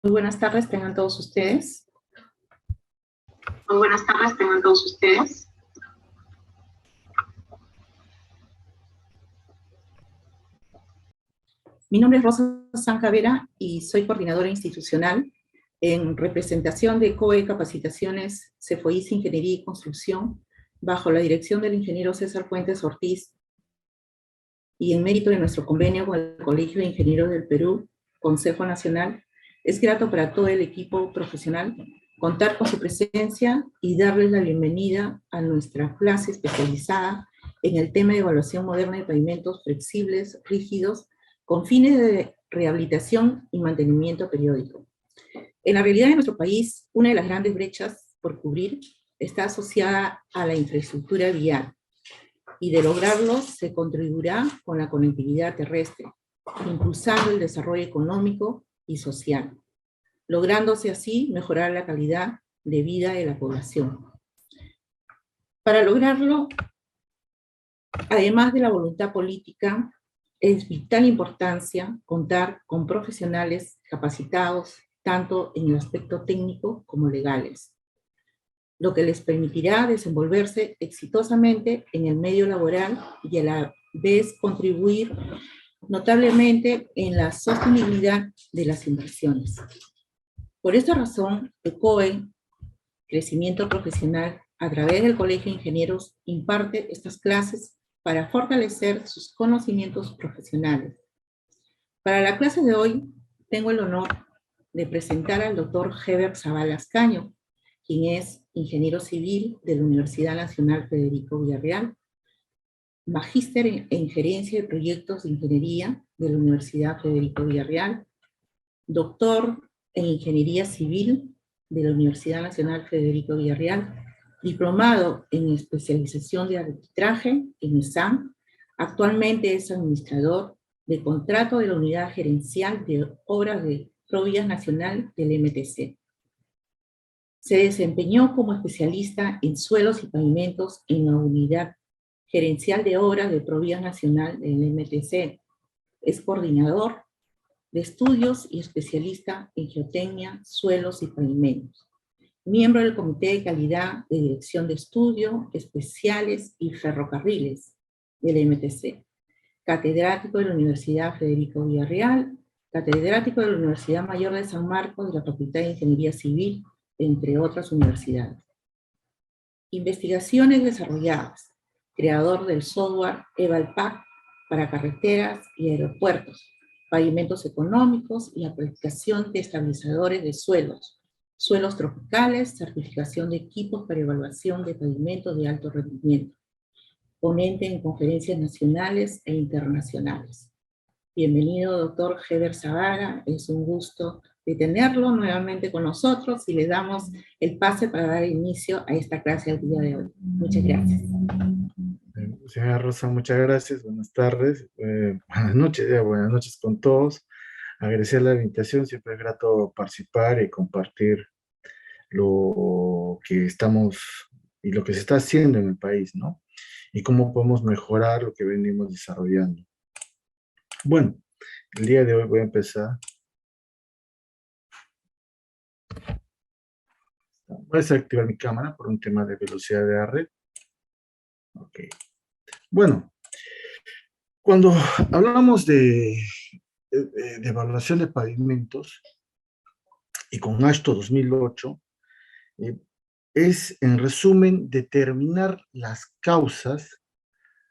Muy buenas tardes, tengan todos ustedes. Muy buenas tardes, tengan todos ustedes. Mi nombre es Rosa Sancavera y soy coordinadora institucional en representación de COE Capacitaciones CFOIS Ingeniería y Construcción, bajo la dirección del ingeniero César Puentes Ortiz y en mérito de nuestro convenio con el Colegio de Ingenieros del Perú, Consejo Nacional. Es grato para todo el equipo profesional contar con su presencia y darles la bienvenida a nuestra clase especializada en el tema de evaluación moderna de pavimentos flexibles, rígidos, con fines de rehabilitación y mantenimiento periódico. En la realidad de nuestro país, una de las grandes brechas por cubrir está asociada a la infraestructura vial, y de lograrlo se contribuirá con la conectividad terrestre, impulsando el desarrollo económico y social, lográndose así mejorar la calidad de vida de la población. Para lograrlo, además de la voluntad política, es vital importancia contar con profesionales capacitados tanto en el aspecto técnico como legales, lo que les permitirá desenvolverse exitosamente en el medio laboral y a la vez contribuir notablemente en la sostenibilidad de las inversiones. Por esta razón, el COE, Crecimiento Profesional, a través del Colegio de Ingenieros, imparte estas clases para fortalecer sus conocimientos profesionales. Para la clase de hoy, tengo el honor de presentar al doctor Heber Zavala Ascaño, quien es ingeniero civil de la Universidad Nacional Federico Villarreal, magíster en gerencia de proyectos de ingeniería de la Universidad Federico Villarreal, doctor en ingeniería civil de la Universidad Nacional Federico Villarreal, diplomado en especialización de arbitraje en ESAM, actualmente es administrador de contrato de la Unidad Gerencial de Obras de Provías Nacional del MTC. Se desempeñó como especialista en suelos y pavimentos en la Unidad Gerencial de Obras de Provías Nacional del MTC. Es coordinador de estudios y especialista en geotecnia, suelos y pavimentos. Miembro del Comité de Calidad de Dirección de Estudio, Especiales y Ferrocarriles del MTC. Catedrático de la Universidad Federico Villarreal, catedrático de la Universidad Mayor de San Marcos de la Facultad de Ingeniería Civil, entre otras universidades. Investigaciones desarrolladas. Creador del software EVALPAC para carreteras y aeropuertos, pavimentos económicos y aplicación de estabilizadores de suelos, suelos tropicales, certificación de equipos para evaluación de pavimentos de alto rendimiento. Ponente en conferencias nacionales e internacionales. Bienvenido, doctor Heber Zavala, es un gusto de tenerlo nuevamente con nosotros y le damos el pase para dar inicio a esta clase el día de hoy. Muchas gracias. Señora Rosa, muchas gracias, buenas tardes, buenas noches con todos. Agradecer la invitación, siempre es grato participar y compartir lo que estamos y lo que se está haciendo en el país, ¿no? Y cómo podemos mejorar lo que venimos desarrollando. Bueno, el día de hoy voy a empezar. Voy a desactivar mi cámara por un tema de velocidad de la red. Ok. Bueno, cuando hablamos de evaluación de pavimentos, y con AASHTO 2008, es, en resumen, determinar las causas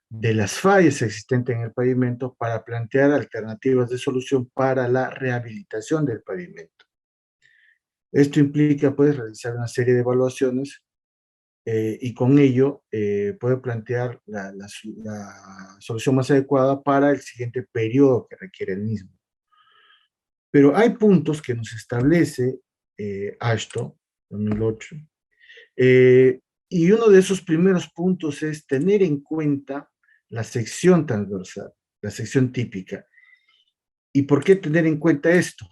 de las fallas existentes en el pavimento para plantear alternativas de solución para la rehabilitación del pavimento. Esto implica, pues, realizar una serie de evaluaciones y con ello poder plantear la solución más adecuada para el siguiente periodo que requiere el mismo. Pero hay puntos que nos establece AASHTO 2008, y uno de esos primeros puntos es tener en cuenta la sección transversal, la sección típica. ¿Y por qué tener en cuenta esto?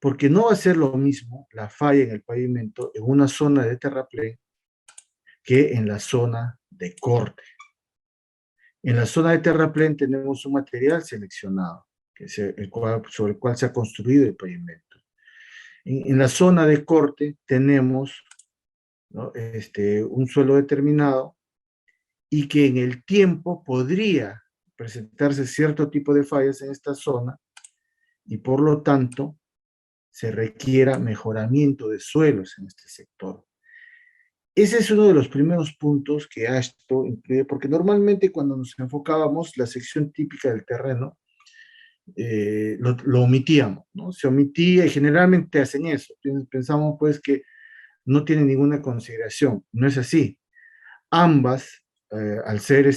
Porque no va a ser lo mismo la falla en el pavimento en una zona de terraplén que en la zona de corte. En la zona de terraplén tenemos un material seleccionado, que es sobre el cual se ha construido el pavimento. En la zona de corte tenemos, ¿no? Un suelo determinado y que en el tiempo podría presentarse cierto tipo de fallas en esta zona y por lo tanto se requiera mejoramiento de suelos en este sector. Ese es uno de los primeros puntos que ASHTO incluye, porque normalmente cuando nos enfocábamos la sección típica del terreno, lo omitíamos, ¿no? Se omitía y generalmente hacen eso. Pensamos pues que no tienen ninguna consideración. No es así. Ambas, al ser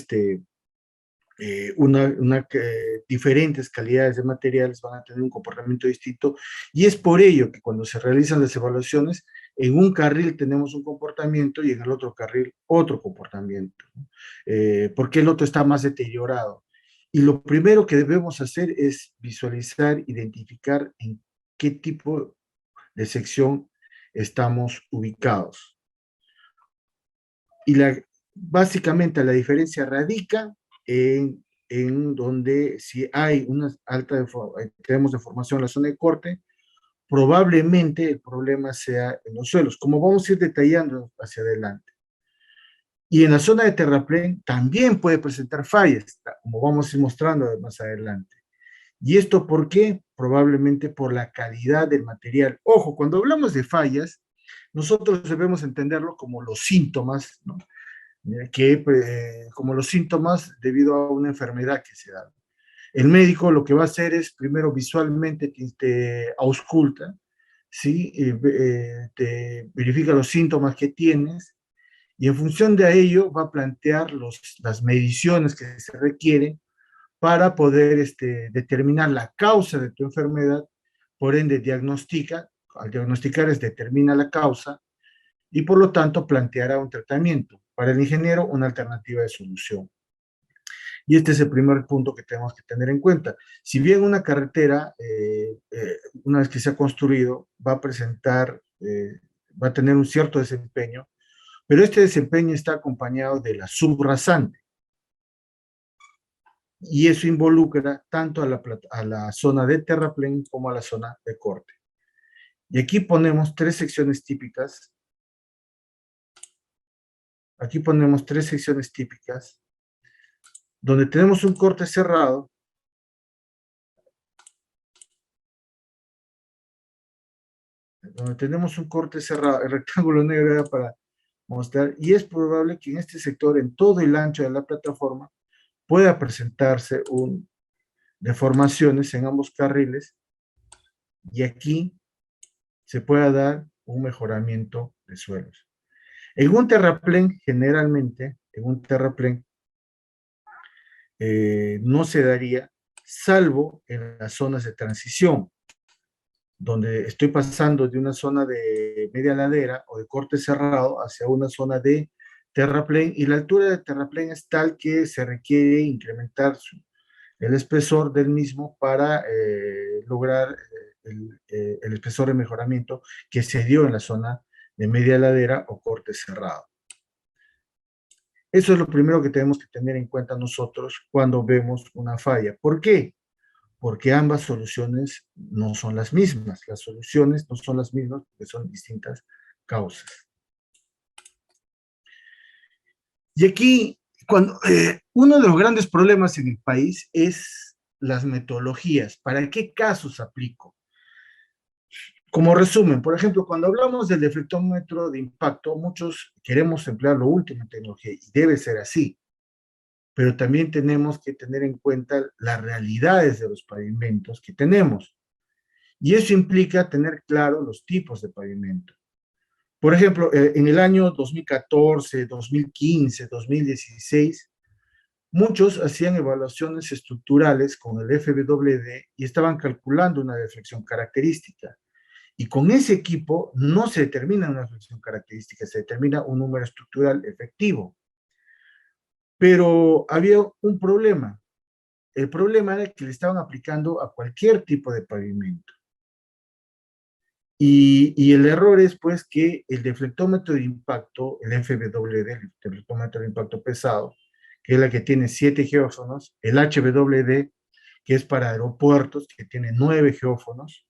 diferentes calidades de materiales van a tener un comportamiento distinto y es por ello que cuando se realizan las evaluaciones, en un carril tenemos un comportamiento y en el otro carril otro comportamiento, ¿no? Porque el otro está más deteriorado. Y lo primero que debemos hacer es visualizar, identificar en qué tipo de sección estamos ubicados. Y básicamente la diferencia radica en donde si hay una tenemos deformación en la zona de corte, probablemente el problema sea en los suelos, como vamos a ir detallando hacia adelante. Y en la zona de terraplén también puede presentar fallas, como vamos a ir mostrando más adelante. ¿Y esto por qué? Probablemente por la calidad del material. Ojo, cuando hablamos de fallas, nosotros debemos entenderlo como los síntomas, ¿no? Como los síntomas debido a una enfermedad que se da. El médico lo que va a hacer es primero visualmente te ausculta, ¿sí? Te verifica los síntomas que tienes y en función de ello va a plantear las mediciones que se requieren para poder determinar la causa de tu enfermedad, por ende diagnostica, al diagnosticar determina la causa y por lo tanto planteará un tratamiento. Para el ingeniero, una alternativa de solución. Y este es el primer punto que tenemos que tener en cuenta. Si bien una carretera, una vez que se ha construido, va a presentar, va a tener un cierto desempeño, pero este desempeño está acompañado de la subrasante. Y eso involucra tanto a la zona de terraplén como a la zona de corte. Y aquí ponemos tres secciones típicas. Aquí ponemos tres secciones típicas donde tenemos un corte cerrado, el rectángulo negro era para mostrar, y es probable que en este sector, en todo el ancho de la plataforma, pueda presentarse deformaciones en ambos carriles, y aquí se pueda dar un mejoramiento de suelos. En un terraplén, generalmente, no se daría, salvo en las zonas de transición, donde estoy pasando de una zona de media ladera o de corte cerrado hacia una zona de terraplén, y la altura de terraplén es tal que se requiere incrementar el espesor del mismo para lograr el espesor de mejoramiento que se dio en la zona de media ladera o corte cerrado. Eso es lo primero que tenemos que tener en cuenta nosotros cuando vemos una falla. ¿Por qué? Porque ambas soluciones no son las mismas. Las soluciones no son las mismas porque son distintas causas. Y aquí, uno de los grandes problemas en el país es las metodologías. ¿Para qué casos aplico? Como resumen, por ejemplo, cuando hablamos del deflectómetro de impacto, muchos queremos emplear lo último en tecnología y debe ser así. Pero también tenemos que tener en cuenta las realidades de los pavimentos que tenemos. Y eso implica tener claro los tipos de pavimento. Por ejemplo, en el año 2014, 2015, 2016, muchos hacían evaluaciones estructurales con el FWD y estaban calculando una deflexión característica. Y con ese equipo no se determina una deflexión característica, se determina un número estructural efectivo. Pero había un problema. El problema era que le estaban aplicando a cualquier tipo de pavimento. Y el error es pues que el deflectómetro de impacto, el FWD, el deflectómetro de impacto pesado, que es la que tiene 7 geófonos, el HWD, que es para aeropuertos, que tiene 9 geófonos,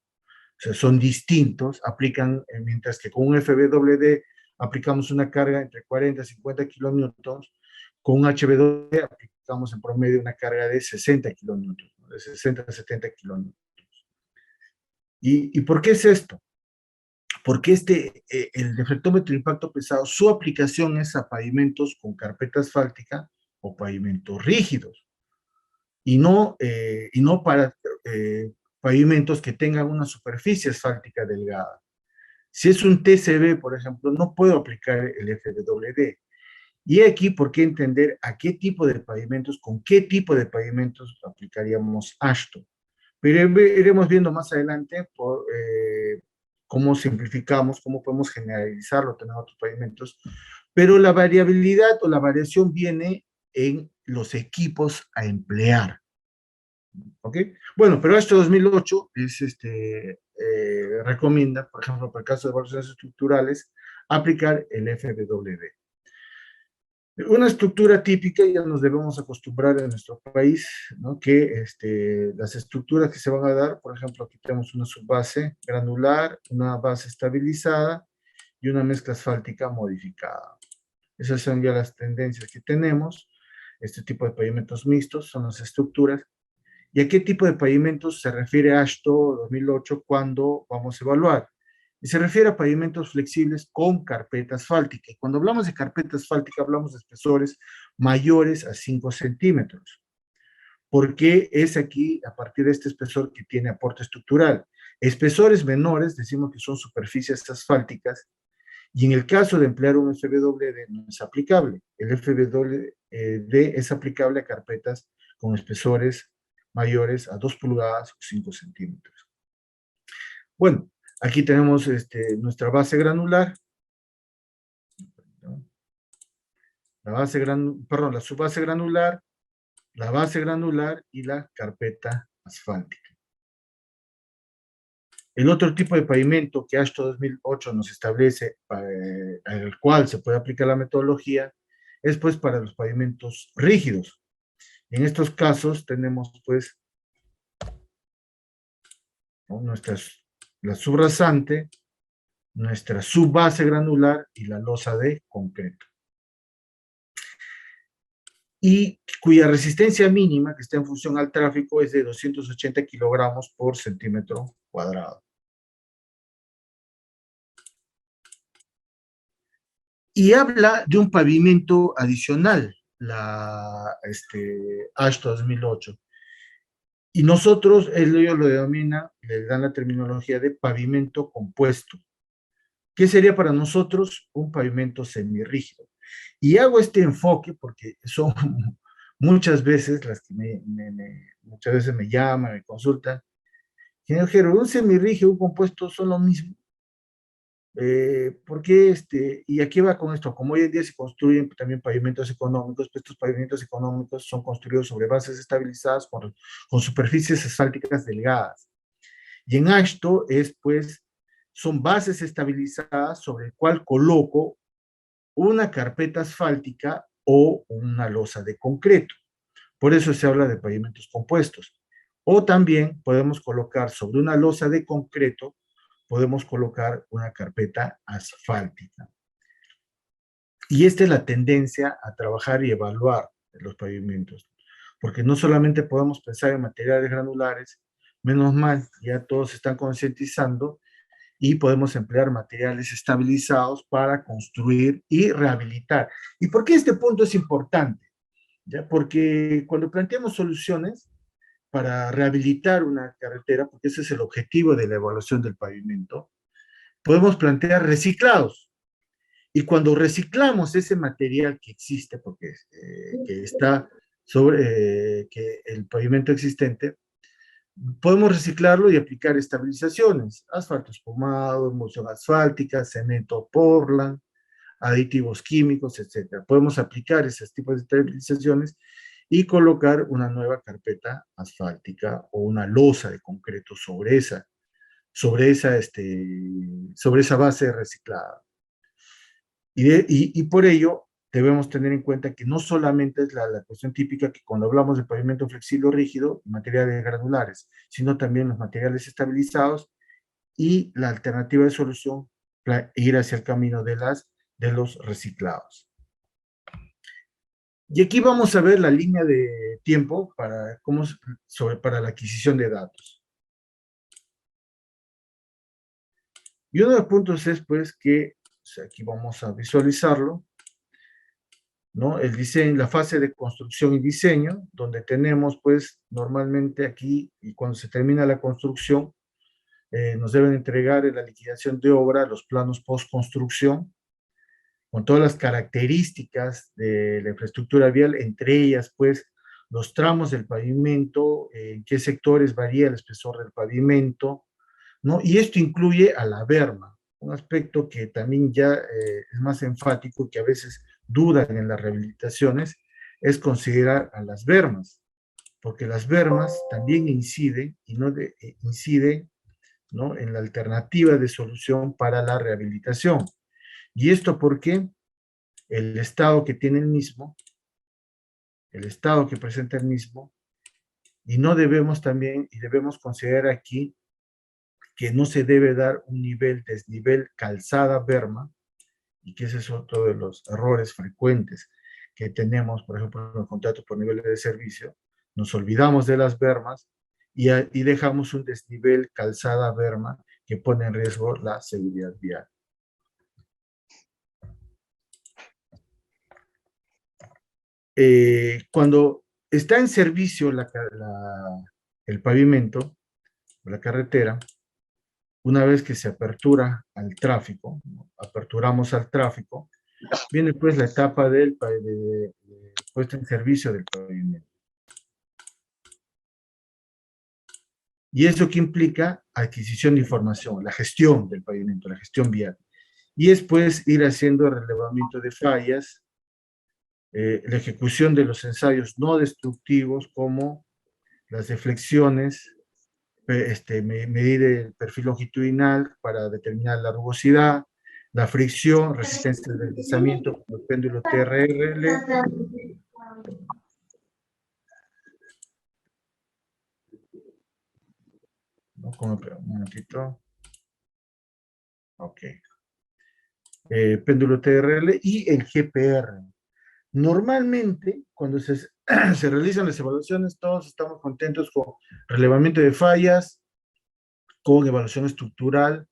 sea, son distintos, aplican, mientras que con un FWD aplicamos una carga entre 40 y 50 kilonewtons, con un HWD aplicamos en promedio una carga de 60 kilonewtons, de 60 a 70 kilonewtons. ¿Y por qué es esto? Porque el deflectómetro de impacto pesado, su aplicación es a pavimentos con carpeta asfáltica o pavimentos rígidos, y no para pavimentos que tengan una superficie asfáltica delgada. Si es un TCB, por ejemplo, no puedo aplicar el FWD. Y aquí, ¿por qué entender a qué tipo de pavimentos, con qué tipo de pavimentos aplicaríamos AASHTO? Pero iremos viendo más adelante cómo simplificamos, cómo podemos generalizarlo, tener otros pavimentos. Pero la variabilidad o la variación viene en los equipos a emplear. ¿Ok? Bueno, pero AASHTO 2008 recomienda, por ejemplo, para el caso de evaluaciones estructurales, aplicar el FWD. Una estructura típica, ya nos debemos acostumbrar en nuestro país, ¿no? Que las estructuras que se van a dar, por ejemplo, aquí tenemos una subbase granular, una base estabilizada y una mezcla asfáltica modificada. Esas son ya las tendencias que tenemos. Este tipo de pavimentos mixtos son las estructuras. ¿Y a qué tipo de pavimentos se refiere AASHTO 2008 cuando vamos a evaluar? Y se refiere a pavimentos flexibles con carpeta asfáltica. Y cuando hablamos de carpeta asfáltica, hablamos de espesores mayores a 5 centímetros. Porque es aquí, a partir de este espesor, que tiene aporte estructural. Espesores menores, decimos que son superficies asfálticas, y en el caso de emplear un FWD no es aplicable. El FWD es aplicable a carpetas con espesores mayores a 2 pulgadas o 5 centímetros. Bueno, aquí tenemos nuestra base granular, la subbase granular, la base granular y la carpeta asfáltica. El otro tipo de pavimento que AASHTO 2008 nos establece, al cual se puede aplicar la metodología, es pues para los pavimentos rígidos. En estos casos tenemos pues, ¿no?, la subrasante, nuestra subbase granular y la losa de concreto. Y cuya resistencia mínima, que está en función al tráfico, es de 280 kilogramos por centímetro cuadrado. Y habla de un pavimento adicional, la AASHTO 2008. Y nosotros, ellos lo denominan, le dan la terminología de pavimento compuesto. ¿Qué sería para nosotros un pavimento semirrígido? Y hago este enfoque porque son muchas veces las que muchas veces me llaman, me consultan. Señor Jero, ¿un semirrígido y un compuesto son lo mismo? ¿Por qué y aquí va con esto? Como hoy en día se construyen también pavimentos económicos, pues estos pavimentos económicos son construidos sobre bases estabilizadas con superficies asfálticas delgadas. Y en AASHTO son bases estabilizadas sobre el cual coloco una carpeta asfáltica o una losa de concreto. Por eso se habla de pavimentos compuestos. O también podemos colocar sobre una losa de concreto, podemos colocar una carpeta asfáltica. Y esta es la tendencia a trabajar y evaluar los pavimentos. Porque no solamente podemos pensar en materiales granulares, menos mal, ya todos están concientizando y podemos emplear materiales estabilizados para construir y rehabilitar. ¿Y por qué este punto es importante? ¿Ya? Porque cuando planteamos soluciones para rehabilitar una carretera, porque ese es el objetivo de la evaluación del pavimento, podemos plantear reciclados. Y cuando reciclamos ese material que existe, porque que está sobre que el pavimento existente, podemos reciclarlo y aplicar estabilizaciones, asfalto espumado, emulsión asfáltica, cemento Portland, aditivos químicos, etc. Podemos aplicar esos tipos de estabilizaciones y colocar una nueva carpeta asfáltica o una losa de concreto sobre esa base reciclada. Y por ello debemos tener en cuenta que no solamente es la cuestión típica que cuando hablamos de pavimento flexible o rígido, materiales granulares, sino también los materiales estabilizados y la alternativa de solución, ir hacia el camino de los reciclados. Y aquí vamos a ver la línea de tiempo para la adquisición de datos. Y uno de los puntos es, pues, que aquí vamos a visualizarlo, ¿no? El diseño, la fase de construcción y diseño, donde tenemos, pues, normalmente aquí, y cuando se termina la construcción, nos deben entregar en la liquidación de obra los planos post-construcción, con todas las características de la infraestructura vial, entre ellas, pues, los tramos del pavimento, en qué sectores varía el espesor del pavimento, ¿no? Y esto incluye a la berma, un aspecto que también ya es más enfático, que a veces dudan en las rehabilitaciones, es considerar a las bermas, porque las bermas también inciden, inciden, ¿no?, en la alternativa de solución para la rehabilitación. ¿Y esto porque el estado que tiene el mismo, el estado que presenta el mismo, y no debemos también, y debemos considerar aquí, que no se debe dar un nivel, desnivel, calzada, berma, y que ese es otro de los errores frecuentes que tenemos, por ejemplo, en los contratos por niveles de servicio. Nos olvidamos de las bermas y dejamos un desnivel, calzada, berma, que pone en riesgo la seguridad vial. Cuando está en servicio el pavimento, la carretera, una vez que se apertura al tráfico, aperturamos al tráfico, viene pues la etapa de puesta en servicio del pavimento. ¿Y eso qué implica? Adquisición de información, la gestión del pavimento, la gestión vial. Y es pues ir haciendo relevamiento de fallas, la ejecución de los ensayos no destructivos como las deflexiones, medir el perfil longitudinal para determinar la rugosidad, la fricción, resistencia de deslizamiento con el péndulo TRL. ¿No? Un momentito. Ok. Péndulo TRL y el GPR. Normalmente, cuando se realizan las evaluaciones, todos estamos contentos con relevamiento de fallas, con evaluación estructural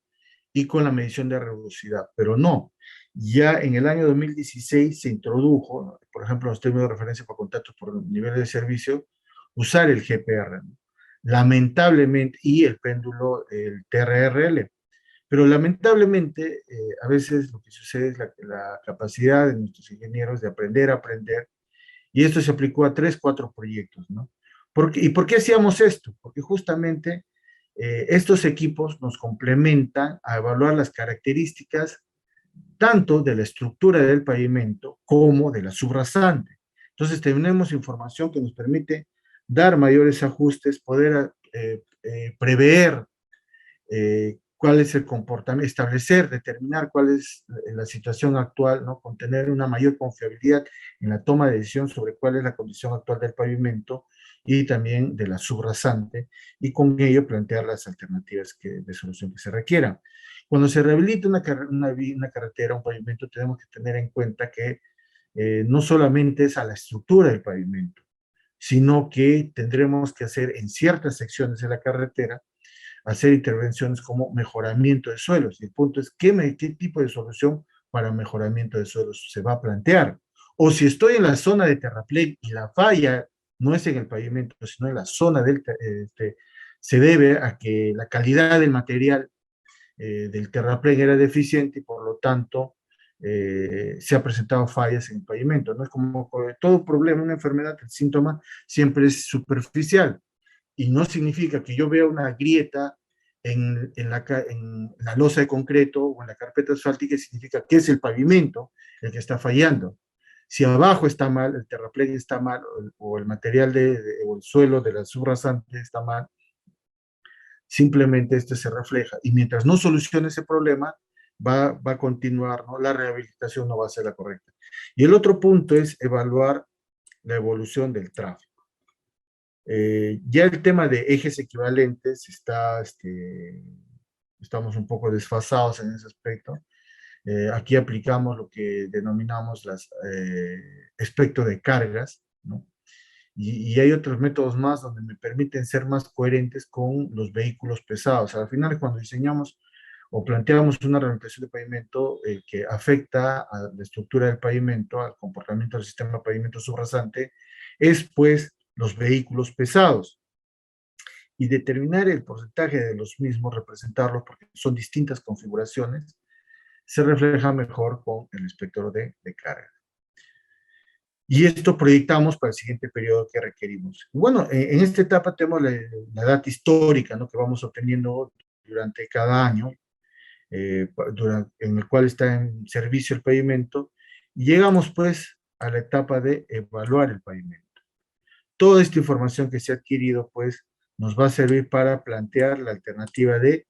y con la medición de rugosidad, pero no. Ya en el año 2016 se introdujo, por ejemplo, en los términos de referencia para contratos por nivel de servicio, usar el GPR, ¿no? Lamentablemente, y el péndulo, el TRRL. Pero lamentablemente, a veces lo que sucede es la capacidad de nuestros ingenieros de aprender a aprender, y esto se aplicó a 3, 4 proyectos, ¿no? ¿Y por qué hacíamos esto? Porque justamente estos equipos nos complementan a evaluar las características tanto de la estructura del pavimento como de la subrasante. Entonces tenemos información que nos permite dar mayores ajustes, poder prever cuál es el comportamiento, establecer, determinar cuál es la situación actual, ¿no? Con tener una mayor confiabilidad en la toma de decisión sobre cuál es la condición actual del pavimento y también de la subrasante, y con ello plantear las alternativas de solución que se requieran. Cuando se rehabilita una carretera, un pavimento, tenemos que tener en cuenta que no solamente es a la estructura del pavimento, sino que tendremos que hacer en ciertas secciones de la carretera hacer intervenciones como mejoramiento de suelos. Y el punto es, ¿qué tipo de solución para mejoramiento de suelos se va a plantear? O si estoy en la zona de terraplén y la falla no es en el pavimento, sino en la zona se debe a que la calidad del material del terraplén era deficiente y por lo tanto se ha presentado fallas en el pavimento. No es como todo problema, una enfermedad, el síntoma siempre es superficial. Y no significa que yo vea una grieta en la losa de concreto o en la carpeta asfáltica, significa que es el pavimento el que está fallando. Si abajo está mal, el terraplén está mal, o el material o el suelo de la subrasante está mal, simplemente esto se refleja. Y mientras no solucione ese problema, va a continuar, ¿no? La rehabilitación no va a ser la correcta. Y el otro punto es evaluar la evolución del tráfico. Ya el tema de ejes equivalentes está estamos un poco desfasados en ese aspecto. Aquí aplicamos lo que denominamos las espectro de cargas, ¿no? Y hay otros métodos más donde me permiten ser más coherentes con los vehículos pesados. Al final, cuando diseñamos o planteamos una rehabilitación de pavimento que afecta a la estructura del pavimento, al comportamiento del sistema de pavimento subrasante, es pues los vehículos pesados. Y determinar el porcentaje de los mismos, representarlos, porque son distintas configuraciones, se refleja mejor con el espectro de carga. Y esto proyectamos para el siguiente periodo que requerimos. Bueno, en esta etapa tenemos la data histórica, ¿no?, que vamos obteniendo durante cada año, en el cual está en servicio el pavimento, y llegamos pues a la etapa de evaluar el pavimento. Toda esta información que se ha adquirido pues nos va a servir para plantear la alternativa de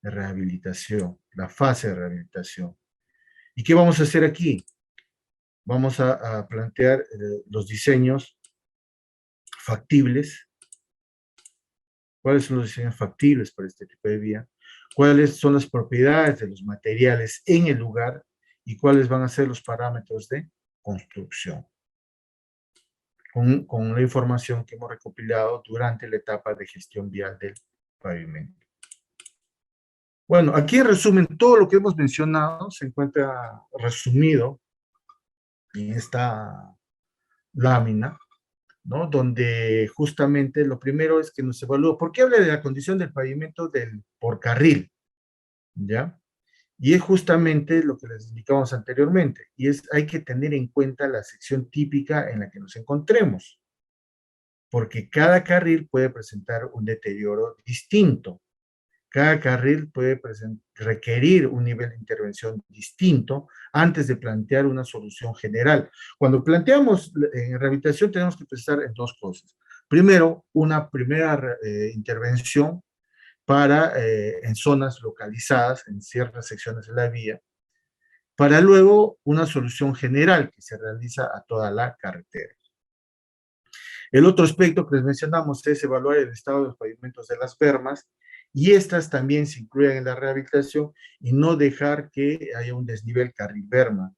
rehabilitación, la fase de rehabilitación. ¿Y qué vamos a hacer aquí? Vamos a plantear los diseños factibles. ¿Cuáles son los diseños factibles para este tipo de vía? ¿Cuáles son las propiedades de los materiales en el lugar? ¿Y cuáles van a ser los parámetros de construcción? Con la información que hemos recopilado durante la etapa de gestión vial del pavimento. Bueno, aquí en resumen, todo lo que hemos mencionado se encuentra resumido en esta lámina, ¿no?, donde justamente lo primero es que nos evalúa. ¿Por qué habla de la condición del pavimento por carril? ¿Ya? Y es justamente lo que les indicamos anteriormente, y hay que tener en cuenta la sección típica en la que nos encontremos, porque cada carril puede presentar un deterioro distinto. Cada carril puede requerir un nivel de intervención distinto antes de plantear una solución general. Cuando planteamos en rehabilitación tenemos que pensar en dos cosas. Primero, una primera intervención en zonas localizadas, en ciertas secciones de la vía, para luego una solución general que se realiza a toda la carretera. El otro aspecto que les mencionamos es evaluar el estado de los pavimentos de las bermas, y estas también se incluyen en la rehabilitación, y no dejar que haya un desnivel carril-berma.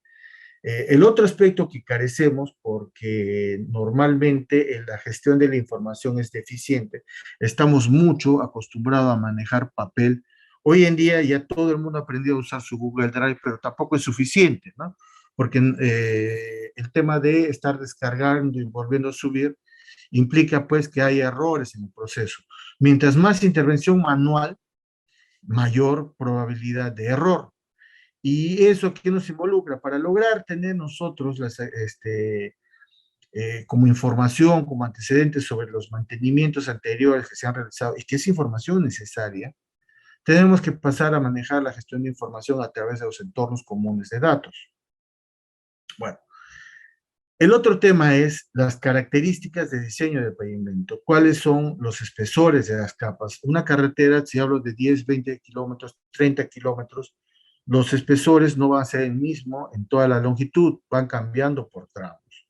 El otro aspecto que carecemos, porque normalmente en la gestión de la información es deficiente, estamos mucho acostumbrados a manejar papel. Hoy en día ya todo el mundo ha aprendido a usar su Google Drive, pero tampoco es suficiente, ¿no? Porque el tema de estar descargando y volviendo a subir implica pues que hay errores en el proceso. Mientras más intervención manual, mayor probabilidad de error. Y eso aquí nos involucra para lograr tener nosotros como información, como antecedentes sobre los mantenimientos anteriores que se han realizado, y que es información necesaria. Tenemos que pasar a manejar la gestión de información a través de los entornos comunes de datos. Bueno, el otro tema es las características de diseño del pavimento. ¿Cuáles son los espesores de las capas? Una carretera, si hablo de 10, 20 kilómetros, 30 kilómetros, los espesores no van a ser el mismo en toda la longitud, van cambiando por tramos.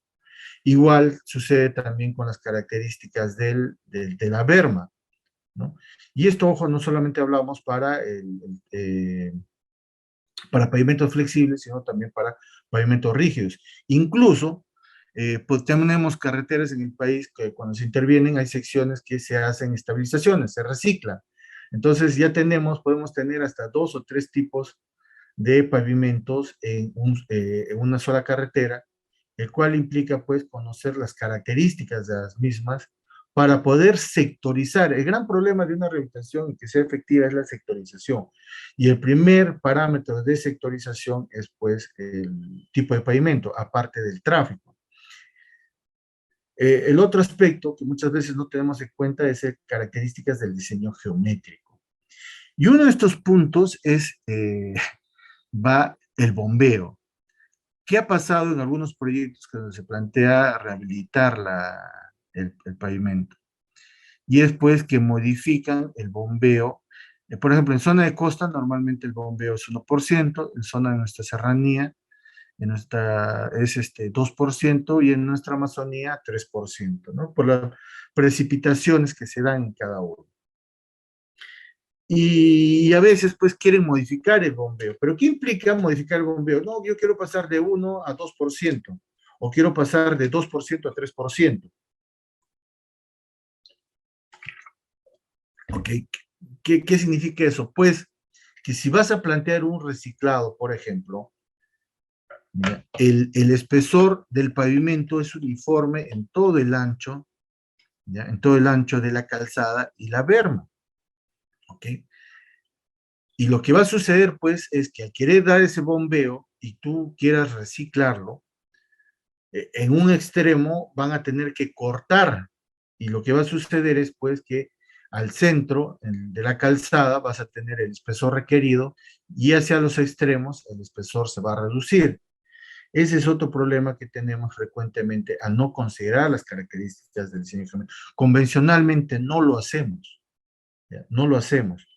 Igual sucede también con las características de la berma, ¿no? Y esto, ojo, no solamente hablamos para pavimentos flexibles, sino también para pavimentos rígidos. Incluso, pues tenemos carreteras en el país que cuando se intervienen hay secciones que se hacen estabilizaciones, se reciclan. Entonces ya podemos tener hasta 2 o 3 tipos de pavimentos en una sola carretera, el cual implica pues conocer las características de las mismas para poder sectorizar. El gran problema de una rehabilitación y que sea efectiva es la sectorización. Y el primer parámetro de sectorización es pues el tipo de pavimento, aparte del tráfico. El otro aspecto que muchas veces no tenemos en cuenta es características del diseño geométrico. Y uno de estos puntos va el bombeo. ¿Qué ha pasado en algunos proyectos que se plantea rehabilitar el pavimento? Y es pues que modifican el bombeo. Por ejemplo, en zona de costa normalmente el bombeo es 1%, en zona de nuestra serranía es 2%, y en nuestra Amazonía 3%, ¿no? Por las precipitaciones que se dan en cada uno. y a veces pues quieren modificar el bombeo. ¿Pero qué implica modificar el bombeo? No, yo quiero pasar de 1 a 2%, o quiero pasar de 2% a 3%. ¿Ok? ¿Qué significa eso? Pues que si vas a plantear un reciclado, por ejemplo, el espesor del pavimento es uniforme en todo el ancho, ¿ya? En todo el ancho de la calzada y la berma. ¿Ok? Y lo que va a suceder, pues, es que al querer dar ese bombeo y tú quieras reciclarlo, en un extremo van a tener que cortar. Y lo que va a suceder es, pues, que al centro de la calzada vas a tener el espesor requerido y hacia los extremos el espesor se va a reducir. Ese es otro problema que tenemos frecuentemente al no considerar las características del diseño geométrico. Convencionalmente no lo hacemos, ¿ya? No lo hacemos,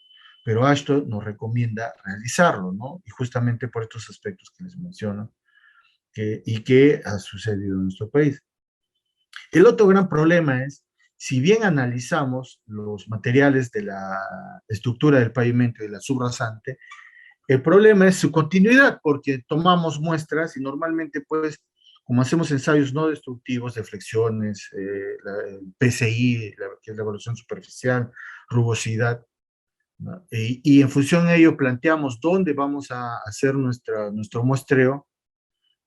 pero AASHTO nos recomienda realizarlo, ¿no? Y justamente por estos aspectos que les menciono y que ha sucedido en nuestro país. El otro gran problema es, si bien analizamos los materiales de la estructura del pavimento y de la subrasante, el problema es su continuidad, porque tomamos muestras y normalmente, pues, como hacemos ensayos no destructivos de flexiones, el PCI, que es la evaluación superficial, rugosidad, ¿no? Y en función de ello planteamos dónde vamos a hacer nuestro muestreo,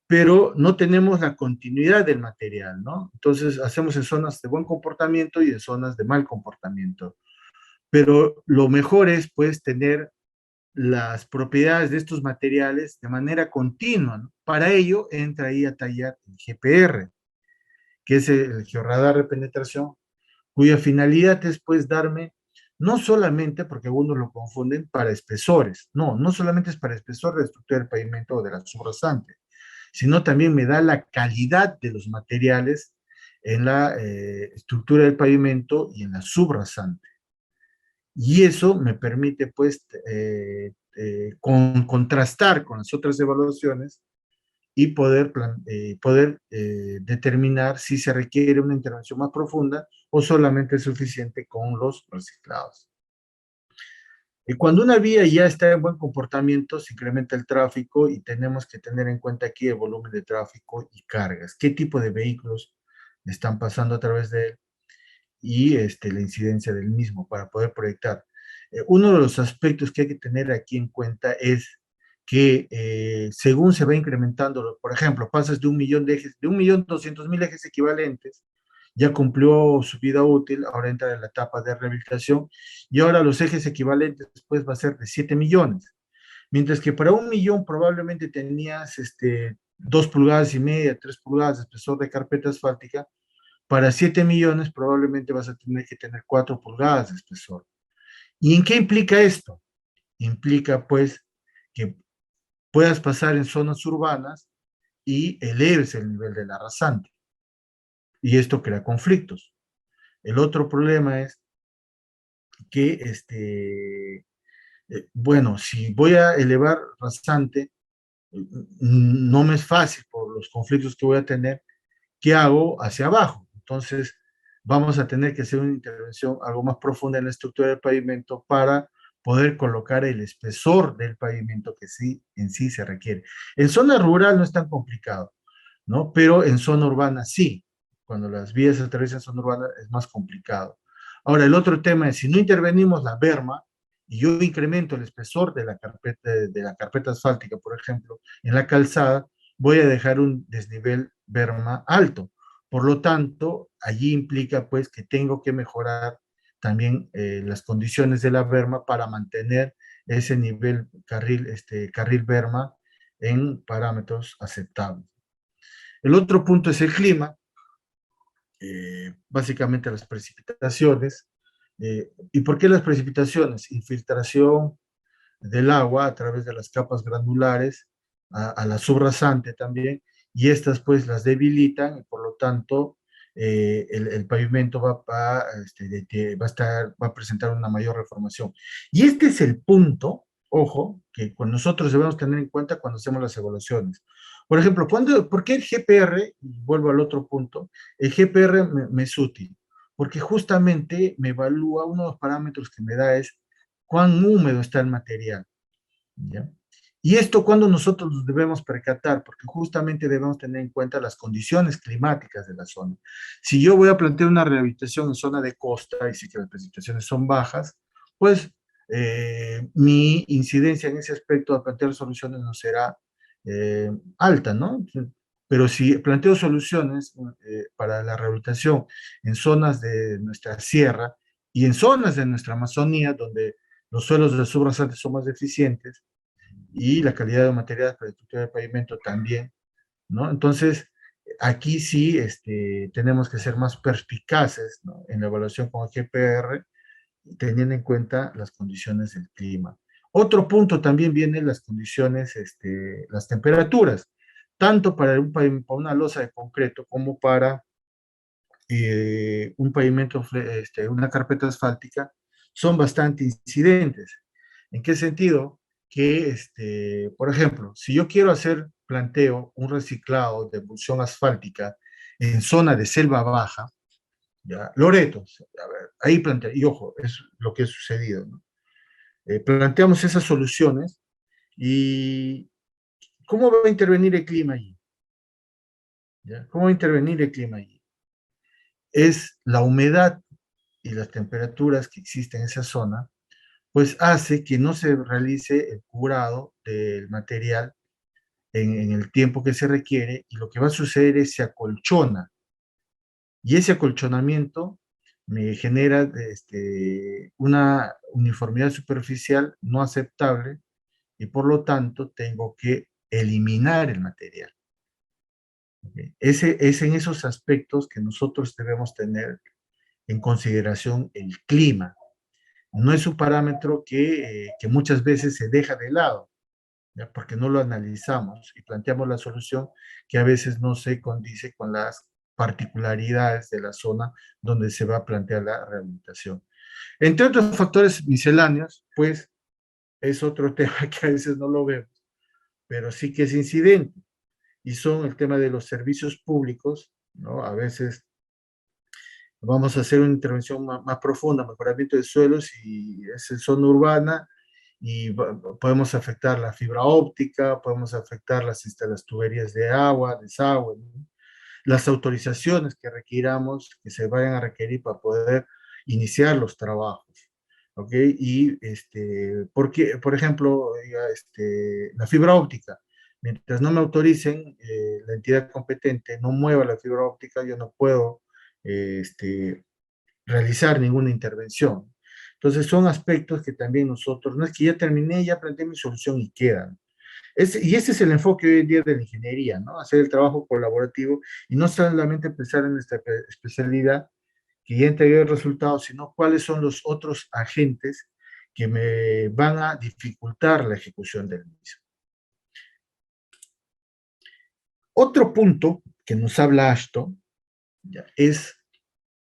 pero no tenemos la continuidad del material, ¿no? Entonces hacemos en zonas de buen comportamiento y en zonas de mal comportamiento. Pero lo mejor es, pues, tener las propiedades de estos materiales de manera continua, ¿no? Para ello entra ahí a tallar el GPR, que es el georradar de penetración, cuya finalidad es, pues, darme, no solamente, porque algunos lo confunden, para espesores, no solamente es para espesor de la estructura del pavimento o de la subrasante, sino también me da la calidad de los materiales en la estructura del pavimento y en la subrasante. Y eso me permite, pues, contrastar con las otras evaluaciones y poder determinar si se requiere una intervención más profunda o solamente es suficiente con los reciclados. Y cuando una vía ya está en buen comportamiento, se incrementa el tráfico y tenemos que tener en cuenta aquí el volumen de tráfico y cargas. ¿Qué tipo de vehículos están pasando a través de él? Y la incidencia del mismo para poder proyectar. Uno de los aspectos que hay que tener aquí en cuenta es que según se va incrementando, por ejemplo, pasas de 1 millón de ejes, de 1.200.000 ejes equivalentes, ya cumplió su vida útil, ahora entra en la etapa de rehabilitación y ahora los ejes equivalentes después va a ser de 7 millones. Mientras que para 1 millón probablemente tenías 2,5 pulgadas, 3 pulgadas de espesor de carpeta asfáltica, para 7 millones probablemente vas a tener que tener 4 pulgadas de espesor. ¿Y en qué implica esto? Implica, pues, que puedas pasar en zonas urbanas y eleves el nivel de la rasante. Y esto crea conflictos. El otro problema es que, bueno, si voy a elevar rasante, no me es fácil por los conflictos que voy a tener. ¿Qué hago hacia abajo? Entonces, vamos a tener que hacer una intervención algo más profunda en la estructura del pavimento para poder colocar el espesor del pavimento que sí, en sí se requiere. En zona rural no es tan complicado, ¿no? Pero en zona urbana sí. Cuando las vías atraviesan zona urbana es más complicado. Ahora, el otro tema es, si no intervenimos la berma, y yo incremento el espesor de la carpeta asfáltica, por ejemplo, en la calzada, voy a dejar un desnivel berma alto. Por lo tanto, allí implica, pues, que tengo que mejorar también las condiciones de la berma para mantener ese nivel carril berma en parámetros aceptables. El otro punto es el clima, básicamente las precipitaciones. ¿Y por qué las precipitaciones? Infiltración del agua a través de las capas granulares a la subrasante también, y estas pues las debilitan y por lo tanto el pavimento va a presentar una mayor reformación. Y este es el punto, ojo, que con nosotros debemos tener en cuenta cuando hacemos las evaluaciones. Por ejemplo, ¿por qué el GPR? Y vuelvo al otro punto, el GPR me es útil, porque justamente me evalúa, uno de los parámetros que me da es cuán húmedo está el material, ¿ya? Y esto cuando nosotros nos debemos percatar, porque justamente debemos tener en cuenta las condiciones climáticas de la zona. Si yo voy a plantear una rehabilitación en zona de costa y si que las precipitaciones son bajas, pues mi incidencia en ese aspecto de plantear soluciones no será alta, ¿no? Pero si planteo soluciones para la rehabilitación en zonas de nuestra sierra y en zonas de nuestra Amazonía, donde los suelos de subrasantes son más deficientes, y la calidad de materiales para la estructura de pavimento también, ¿no? Entonces, aquí sí tenemos que ser más perspicaces, ¿no?, en la evaluación con el GPR, teniendo en cuenta las condiciones del clima. Otro punto también vienen las condiciones, las temperaturas, tanto para para una losa de concreto como para un pavimento, una carpeta asfáltica, son bastante incidentes. ¿En qué sentido? Que, por ejemplo, si yo quiero hacer planteo un reciclado de emulsión asfáltica en zona de selva baja, ¿ya? Loreto, a ver, ahí plantea, y ojo, es lo que ha sucedido, ¿no? Planteamos esas soluciones y ¿cómo va a intervenir el clima allí? ¿Ya? ¿Cómo va a intervenir el clima allí? Es la humedad y las temperaturas que existen en esa zona, pues hace que no se realice el curado del material en el tiempo que se requiere y lo que va a suceder es se acolchona y ese acolchonamiento me genera una uniformidad superficial no aceptable y por lo tanto tengo que eliminar el material. ¿Okay? Es en esos aspectos que nosotros debemos tener en consideración el clima. No es un parámetro que muchas veces se deja de lado, ¿ya? Porque no lo analizamos y planteamos la solución que a veces no se condice con las particularidades de la zona donde se va a plantear la rehabilitación. Entre otros factores misceláneos, pues es otro tema que a veces no lo vemos, pero sí que es incidente, y son el tema de los servicios públicos, ¿no? A veces vamos a hacer una intervención más profunda, mejoramiento de suelos, y es en zona urbana, y podemos afectar la fibra óptica, podemos afectar las tuberías de agua, desagüe, ¿no? Las autorizaciones que requiramos, que se vayan a requerir para poder iniciar los trabajos, ¿ok? Y, porque, por ejemplo, la fibra óptica, mientras no me autoricen, la entidad competente no mueva la fibra óptica, yo no puedo, realizar ninguna intervención. Entonces son aspectos que también nosotros, no es que ya terminé, ya planteé mi solución y quedan. Y ese es el enfoque hoy en día de la ingeniería, ¿no? Hacer el trabajo colaborativo y no solamente pensar en nuestra especialidad, que ya entregué el resultado, sino cuáles son los otros agentes que me van a dificultar la ejecución del mismo. Otro punto que nos habla Ashton, ¿ya?, es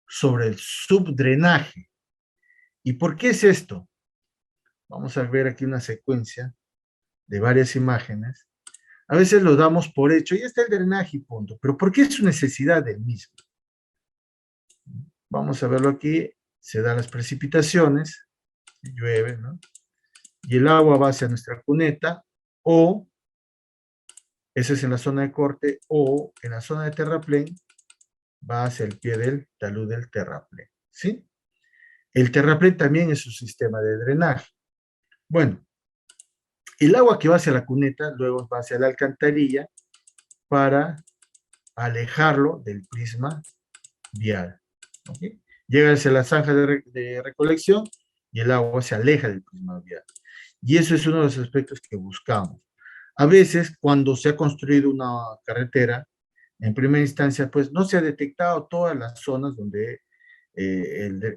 sobre el subdrenaje. ¿Y por qué es esto? Vamos a ver aquí una secuencia de varias imágenes. A veces lo damos por hecho, y está el drenaje y punto. Pero ¿por qué es su necesidad del mismo? Vamos a verlo aquí. Se dan las precipitaciones, llueve, ¿no? Y el agua va hacia nuestra cuneta, o, esa es en la zona de corte, o en la zona de terraplén, va hacia el pie del talud del terraplén, ¿sí? El terraplén también es un sistema de drenaje. Bueno, el agua que va hacia la cuneta, luego va hacia la alcantarilla para alejarlo del prisma vial. ¿Okay? Llega hacia la zanja de recolección y el agua se aleja del prisma vial. Y eso es uno de los aspectos que buscamos. A veces, cuando se ha construido una carretera, en primera instancia, pues no se ha detectado todas las zonas donde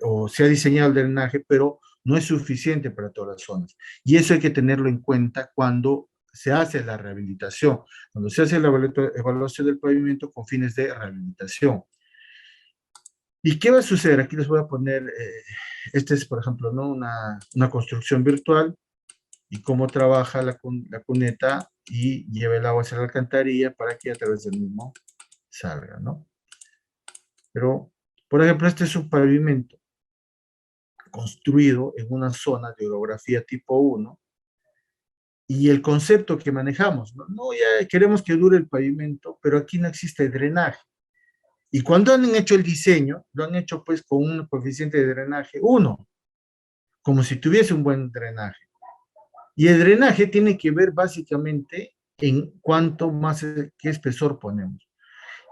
o se ha diseñado el drenaje, pero no es suficiente para todas las zonas. Y eso hay que tenerlo en cuenta cuando se hace la rehabilitación, cuando se hace la evaluación del pavimento con fines de rehabilitación. ¿Y qué va a suceder? Aquí les voy a poner, este es, por ejemplo, ¿no?, una construcción virtual y cómo trabaja la cuneta y lleva el agua hacia la alcantarilla para que a través del mismo salga, ¿no? Pero, por ejemplo, este es un pavimento. construido en una zona de orografía tipo 1, y el concepto que manejamos, no, ya queremos que dure el pavimento, pero aquí no existe drenaje. Y cuando han hecho el diseño, lo han hecho pues con un coeficiente de drenaje 1, como si tuviese un buen drenaje. Y el drenaje tiene que ver básicamente en cuánto más, qué espesor ponemos.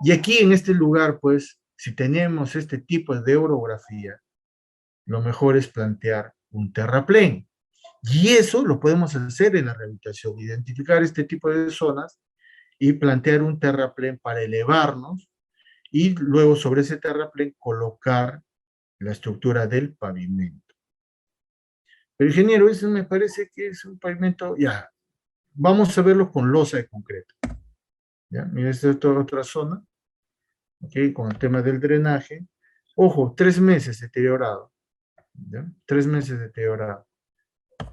Y aquí en este lugar, pues, si tenemos este tipo de orografía, lo mejor es plantear un terraplén. Y eso lo podemos hacer en la rehabilitación, identificar este tipo de zonas y plantear un terraplén para elevarnos y luego sobre ese terraplén colocar la estructura del pavimento. Pero ingeniero, eso me parece que es un pavimento, ya, vamos a verlo con losa de concreto. ¿Ya? Mira, esta es otra zona, ¿okay? Con el tema del drenaje. Ojo, 3 meses deteriorado. ¿Ya? 3 meses deteriorado.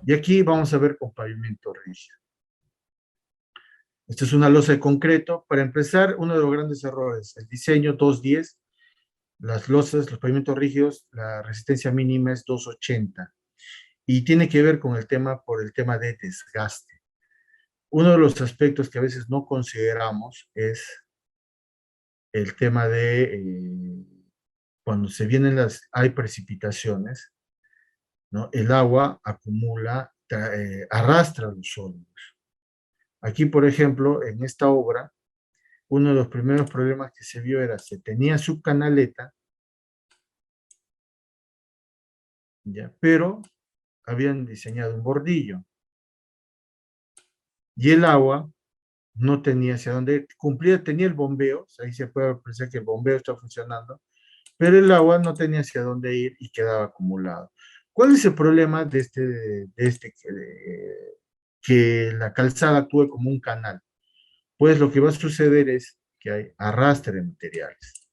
Y aquí vamos a ver con pavimento rígido. Esta es una losa de concreto. Para empezar, uno de los grandes errores, el diseño 210, las losas, los pavimentos rígidos, la resistencia mínima es 280. Y tiene que ver con el tema, por el tema de desgaste. Uno de los aspectos que a veces no consideramos es el tema de cuando se vienen hay precipitaciones, ¿no? El agua acumula, arrastra los sólidos. Aquí, por ejemplo, en esta obra, uno de los primeros problemas que se vio era, se tenía su canaleta, ¿ya? Pero habían diseñado un bordillo. Y el agua no tenía hacia dónde, tenía el bombeo, ahí se puede apreciar que el bombeo está funcionando, pero el agua no tenía hacia dónde ir y quedaba acumulado. ¿Cuál es el problema de que la calzada actúe como un canal? Pues lo que va a suceder es que hay arrastre de materiales.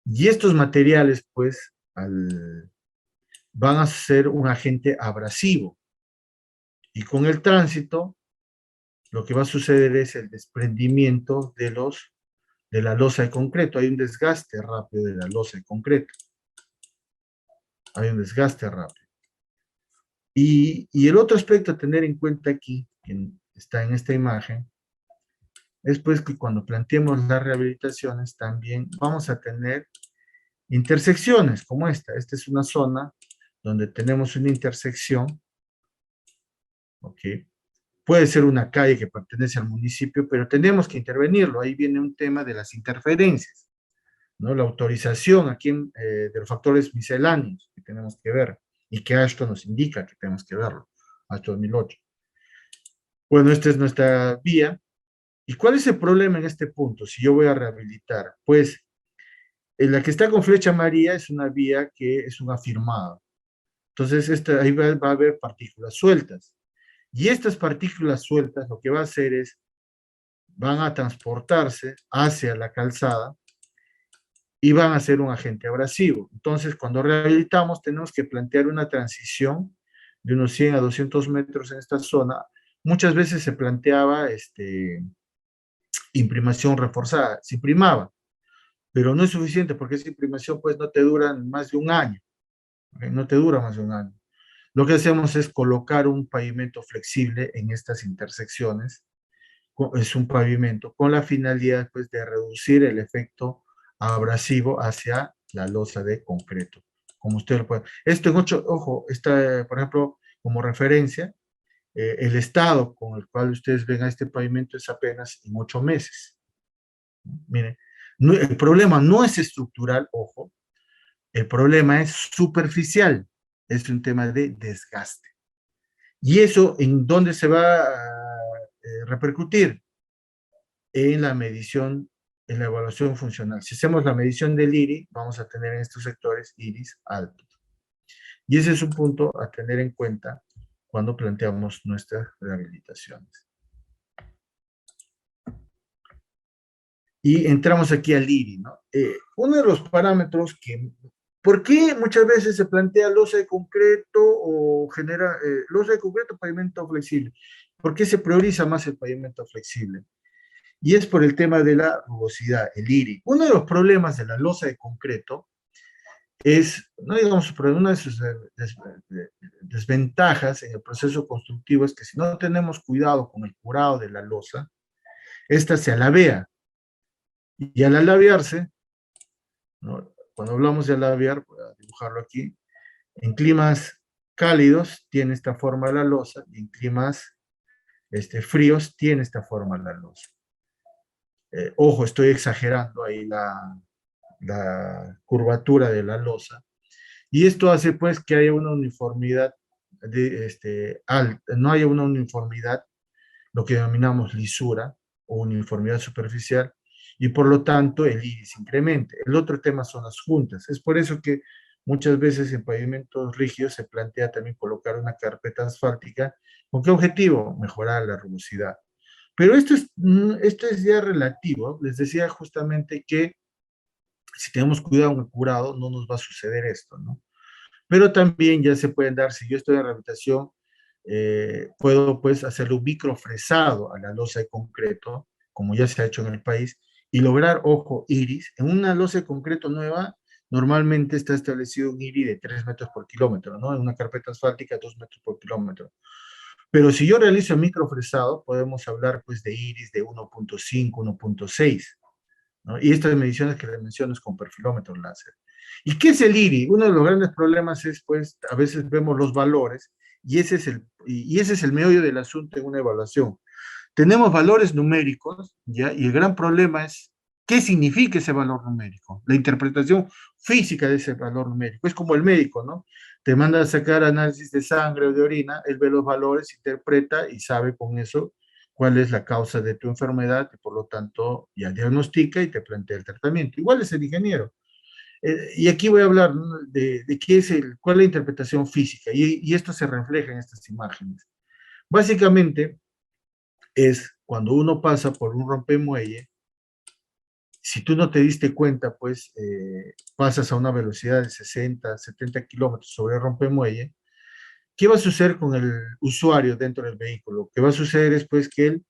Y estos materiales, pues, van a ser un agente abrasivo. Y con el tránsito, lo que va a suceder es el desprendimiento de la losa de concreto. Hay un desgaste rápido de la losa de concreto. Hay un desgaste rápido. Y el otro aspecto a tener en cuenta aquí, que está en esta imagen, es pues que cuando planteemos las rehabilitaciones también vamos a tener intersecciones como esta. Esta es una zona donde tenemos una intersección, ¿ok? Puede ser una calle que pertenece al municipio, pero tenemos que intervenirlo. Ahí viene un tema de las interferencias, ¿no? La autorización aquí de los factores misceláneos que tenemos que ver y que esto nos indica que tenemos que verlo, hasta 2008. Bueno, esta es nuestra vía. ¿Y cuál es el problema en este punto? Si yo voy a rehabilitar, pues la que está con flecha amarilla es una vía que es un afirmado. Entonces, ahí va a haber partículas sueltas. Y estas partículas sueltas lo que va a hacer es, van a transportarse hacia la calzada y van a ser un agente abrasivo. Entonces, cuando rehabilitamos, tenemos que plantear una transición de unos 100 a 200 metros en esta zona. Muchas veces se planteaba imprimación reforzada, se imprimaba, pero no es suficiente porque esa imprimación pues no te dura más de un año, ¿okay? No te dura más de un año. Lo que hacemos es colocar un pavimento flexible en estas intersecciones, es un pavimento con la finalidad pues de reducir el efecto abrasivo hacia la losa de concreto, como usted lo puede. Esto en 8, ojo, está, por ejemplo, como referencia, el estado con el cual ustedes ven a este pavimento es apenas en 8 meses. Miren, el problema no es estructural, ojo, el problema es superficial, es un tema de desgaste. ¿Y eso en dónde se va a repercutir? En la medición, en la evaluación funcional. Si hacemos la medición del IRI, vamos a tener en estos sectores IRIs altos. Y ese es un punto a tener en cuenta cuando planteamos nuestras rehabilitaciones. Y entramos aquí al IRI, ¿no? Uno de los parámetros que, ¿por qué muchas veces se plantea losa de concreto o genera losa de concreto o pavimento flexible? ¿Por qué se prioriza más el pavimento flexible? Y es por el tema de la rugosidad, el IRI. Uno de los problemas de la losa de concreto no digamos, pero una de sus desventajas en el proceso constructivo es que si no tenemos cuidado con el curado de la losa, esta se alabea. Y al alabearse, ¿no? Cuando hablamos de alabear, voy a dibujarlo aquí, en climas cálidos tiene esta forma la losa, y en climas fríos tiene esta forma la losa. Ojo, estoy exagerando ahí la curvatura de la losa. Y esto hace pues que haya una uniformidad, no haya una uniformidad, lo que denominamos lisura o uniformidad superficial, y por lo tanto el iris incremente. El otro tema son las juntas. Es por eso que muchas veces en pavimentos rígidos se plantea también colocar una carpeta asfáltica. ¿Con qué objetivo? Mejorar la rugosidad. Pero esto es ya relativo. Les decía justamente que si tenemos cuidado con el curado, no nos va a suceder esto, ¿no? Pero también ya se pueden dar, si yo estoy en rehabilitación, puedo pues hacerlo microfresado a la losa de concreto, como ya se ha hecho en el país, y lograr, ojo, iris. En una losa de concreto nueva, normalmente está establecido un iris de 3 metros por kilómetro, ¿no? En una carpeta asfáltica, 2 metros por kilómetro. Pero si yo realizo el microfresado, podemos hablar pues de iris de 1.5, 1.6, ¿no? Y estas mediciones que les menciono es con perfilómetro láser. ¿Y qué es el IRI? Uno de los grandes problemas es, pues, a veces vemos los valores y ese es el meollo del asunto en una evaluación. Tenemos valores numéricos, ¿ya? Y el gran problema es qué significa ese valor numérico, la interpretación física de ese valor numérico. Es como el médico, ¿no? Te manda a sacar análisis de sangre o de orina, él ve los valores, interpreta y sabe con eso cuál es la causa de tu enfermedad y por lo tanto ya diagnostica y te plantea el tratamiento. Igual es el ingeniero. Y aquí voy a hablar, ¿no? de qué es cuál es la interpretación física y esto se refleja en estas imágenes. Básicamente es cuando uno pasa por un rompemuelle, si tú no te diste cuenta, pues pasas a una velocidad de 60, 70 kilómetros sobre el rompemuelle. ¿Qué va a suceder con el usuario dentro del vehículo? Lo que va a suceder es pues que él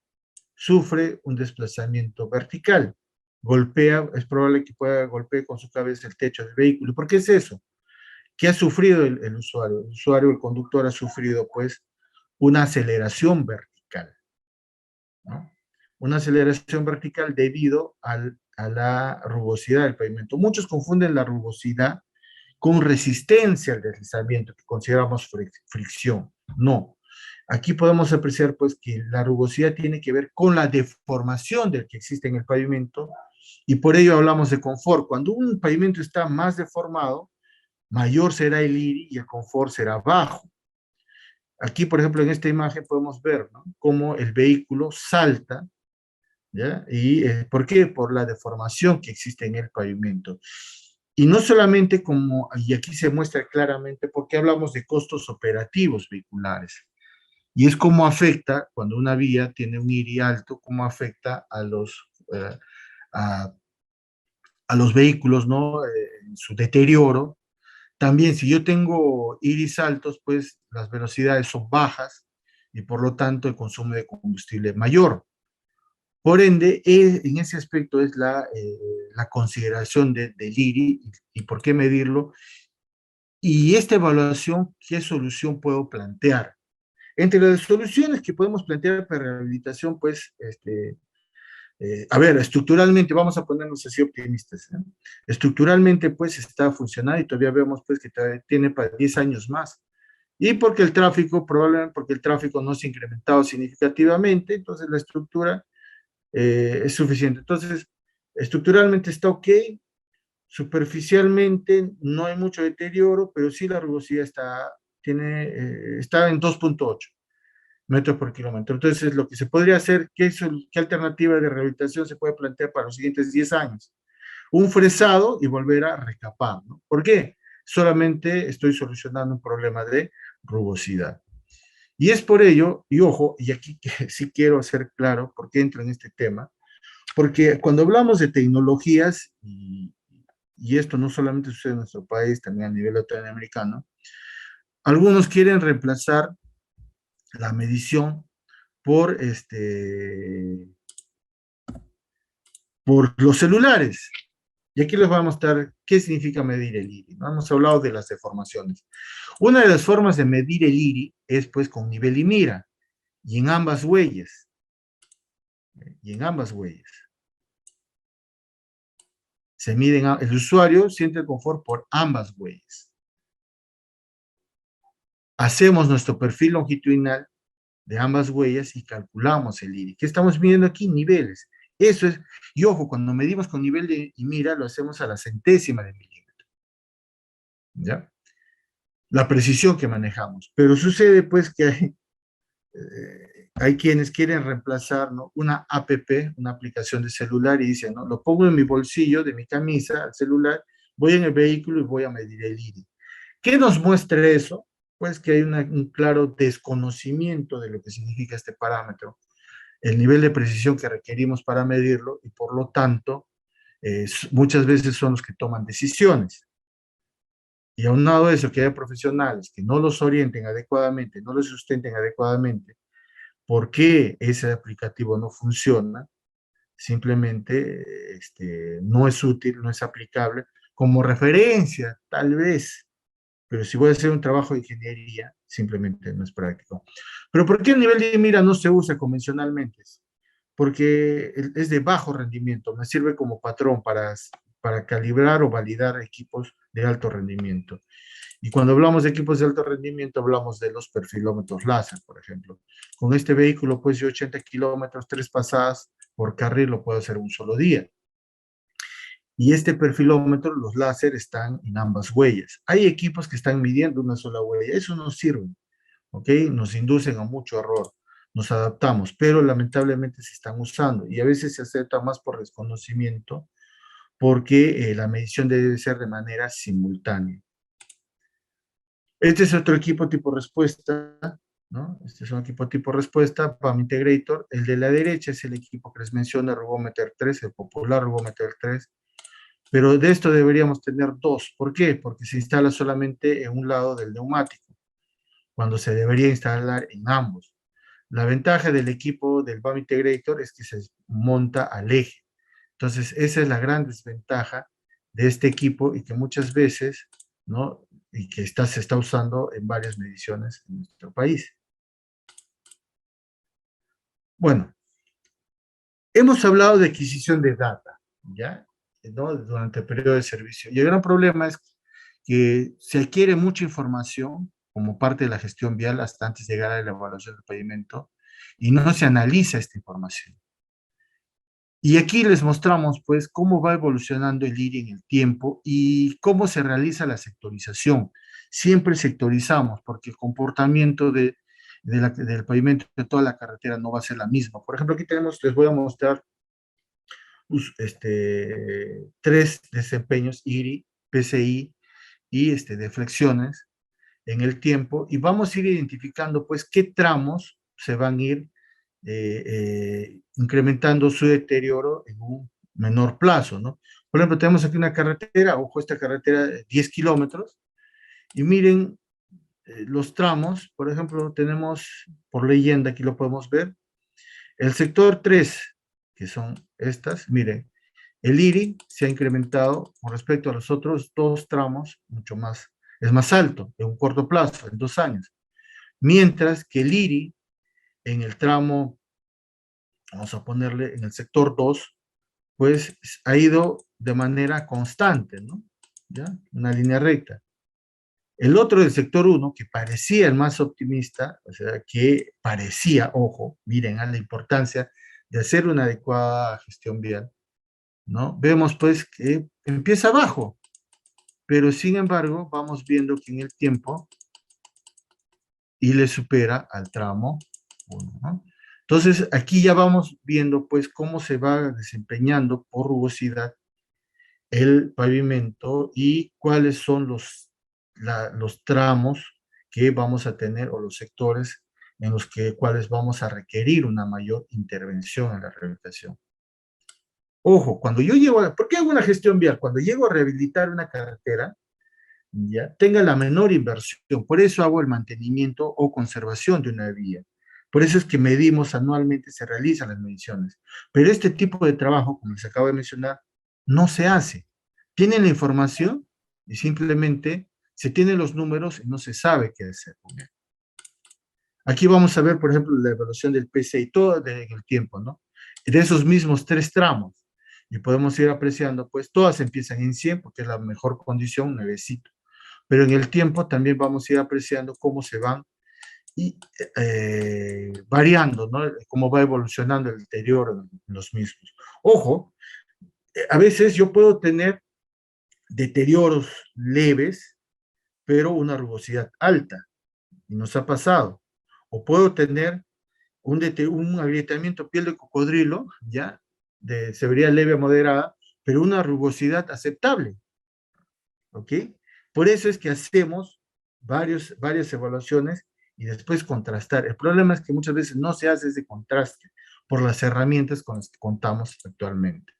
sufre un desplazamiento vertical. Golpea, es probable que pueda golpear con su cabeza el techo del vehículo. ¿Por qué es eso? ¿Qué ha sufrido el usuario? El usuario, el conductor ha sufrido pues una aceleración vertical, ¿no? Una aceleración vertical debido a la rugosidad del pavimento. Muchos confunden la rugosidad con resistencia al deslizamiento, que consideramos fricción. No. Aquí podemos apreciar pues que la rugosidad tiene que ver con la deformación del que existe en el pavimento y por ello hablamos de confort. Cuando un pavimento está más deformado, mayor será el IRI y el confort será bajo. Aquí, por ejemplo, en esta imagen podemos ver, ¿no?, cómo el vehículo salta, ¿ya? ¿Y por qué? Por la deformación que existe en el pavimento. Y no solamente como, y aquí se muestra claramente por qué hablamos de costos operativos vehiculares. Y es cómo afecta, cuando una vía tiene un IRI alto, cómo afecta a, a los vehículos, ¿no? En su deterioro. También si yo tengo iris altos, pues las velocidades son bajas y por lo tanto el consumo de combustible es mayor. Por ende, en ese aspecto es la consideración del IRI y por qué medirlo. Y esta evaluación, ¿qué solución puedo plantear? Entre las soluciones que podemos plantear para rehabilitación, pues, a ver, estructuralmente, vamos a ponernos así optimistas, ¿eh? Estructuralmente, pues, está funcionando y todavía vemos, pues, que tiene para 10 años más. Y porque el tráfico, probablemente porque el tráfico no se ha incrementado significativamente, entonces la estructura es suficiente. Entonces, estructuralmente está ok, superficialmente no hay mucho deterioro, pero sí la rugosidad está en 2.8 metros por kilómetro. Entonces, lo que se podría hacer, ¿qué alternativa de rehabilitación se puede plantear para los siguientes 10 años? Un fresado y volver a recapar, ¿no? ¿Por qué? Solamente estoy solucionando un problema de rugosidad. Y es por ello, y ojo, y aquí sí quiero ser claro por qué entro en este tema, porque cuando hablamos de tecnologías, y esto no solamente sucede en nuestro país, también a nivel latinoamericano, algunos quieren reemplazar la medición por, por los celulares. Y aquí les voy a mostrar qué significa medir el IRI, ¿no? Hemos hablado de las deformaciones. Una de las formas de medir el IRI es pues con nivel y mira, y en ambas huellas, y en ambas huellas. Se miden, el usuario siente el confort por ambas huellas. Hacemos nuestro perfil longitudinal de ambas huellas y calculamos el IRI. ¿Qué estamos midiendo aquí? Niveles. Eso es, y ojo, cuando medimos con nivel de, y mira, lo hacemos a la centésima de milímetro. ¿Ya? La precisión que manejamos. Pero sucede pues que hay quienes quieren reemplazar, ¿no?, una app, una aplicación de celular, y dicen, ¿no?, lo pongo en mi bolsillo de mi camisa, el celular, voy en el vehículo y voy a medir el IRI. ¿Qué nos muestra eso? Pues que hay un claro desconocimiento de lo que significa este parámetro, el nivel de precisión que requerimos para medirlo, y por lo tanto, muchas veces son los que toman decisiones. Y aunado a eso, que haya profesionales que no los orienten adecuadamente, no los sustenten adecuadamente, por qué ese aplicativo no funciona, simplemente no es útil, no es aplicable, como referencia, tal vez, pero si voy a hacer un trabajo de ingeniería, simplemente no es práctico. Pero ¿por qué el nivel de mira no se usa convencionalmente? Porque es de bajo rendimiento, me sirve como patrón para calibrar o validar equipos de alto rendimiento. Y cuando hablamos de equipos de alto rendimiento, hablamos de los perfilómetros láser, por ejemplo. Con este vehículo, pues de 80 kilómetros, 3 pasadas por carril, lo puedo hacer un solo día. Y este perfilómetro, los láser, están en ambas huellas. Hay equipos que están midiendo una sola huella. Eso no sirve, ¿ok? Nos inducen a mucho error. Nos adaptamos, pero lamentablemente se están usando. Y a veces se acepta más por desconocimiento, porque la medición debe ser de manera simultánea. Este es otro equipo tipo respuesta, ¿no? Este es un equipo tipo respuesta, PAM Integrator. El de la derecha es el equipo que les mencioné, Rugometer 3, el popular Rugometer 3. Pero de esto deberíamos tener dos. ¿Por qué? Porque se instala solamente en un lado del neumático, cuando se debería instalar en ambos. La ventaja del equipo del PAM Integrator es que se monta al eje. Entonces, esa es la gran desventaja de este equipo, y que muchas veces, ¿no?, y que se está usando en varias mediciones en nuestro país. Bueno, hemos hablado de adquisición de data, ¿ya?, ¿no?, durante el periodo de servicio. Y el gran problema es que se adquiere mucha información como parte de la gestión vial hasta antes de llegar a la evaluación del pavimento, y no se analiza esta información. Y aquí les mostramos, pues, cómo va evolucionando el IRI en el tiempo y cómo se realiza la sectorización. Siempre sectorizamos, porque el comportamiento del pavimento de toda la carretera no va a ser la misma. Por ejemplo, aquí les voy a mostrar tres desempeños IRI, PCI y deflexiones en el tiempo, y vamos a ir identificando, pues, qué tramos se van a ir incrementando su deterioro en un menor plazo, ¿no? Por ejemplo, tenemos aquí una carretera, ojo, esta carretera de 10 kilómetros, y miren los tramos. Por ejemplo, tenemos por leyenda, aquí lo podemos ver, el sector 3, que son estas, miren, el IRI se ha incrementado con respecto a los otros dos tramos, mucho más, es más alto en un corto plazo, en 2 años, mientras que el IRI en el tramo, vamos a ponerle en el sector 2, pues ha ido de manera constante, ¿no? ¿Ya? Una línea recta. El otro del sector 1, que parecía el más optimista, o sea, que parecía, ojo, miren a la importancia de hacer una adecuada gestión vial, ¿no? Vemos pues que empieza abajo, pero sin embargo vamos viendo que en el tiempo y le supera al tramo 1, ¿no? Entonces, aquí ya vamos viendo, pues, cómo se va desempeñando por rugosidad el pavimento y cuáles son los tramos que vamos a tener, o los sectores en los cuales vamos a requerir una mayor intervención en la rehabilitación. Ojo, cuando yo ¿por qué hago una gestión vial? Cuando llego a rehabilitar una carretera, ya tenga la menor inversión. Por eso hago el mantenimiento o conservación de una vía. Por eso es que medimos anualmente, se realizan las mediciones. Pero este tipo de trabajo, como les acabo de mencionar, no se hace. Tienen la información y simplemente se tienen los números y no se sabe qué hacer con él. Aquí vamos a ver, por ejemplo, la evaluación del PCI, todo en el tiempo, ¿no? De esos mismos 3 tramos. Y podemos ir apreciando, pues todas empiezan en 100 porque es la mejor condición, nuevecito. Pero en el tiempo también vamos a ir apreciando cómo se van y variando, ¿no? Cómo va evolucionando el deterioro en los mismos. Ojo, a veces yo puedo tener deterioros leves, pero una rugosidad alta, y nos ha pasado. O puedo tener un agrietamiento piel de cocodrilo, ¿ya? De severidad leve a moderada, pero una rugosidad aceptable, ¿ok? Por eso es que hacemos varias evaluaciones y después contrastar. El problema es que muchas veces no se hace ese contraste por las herramientas con las que contamos actualmente.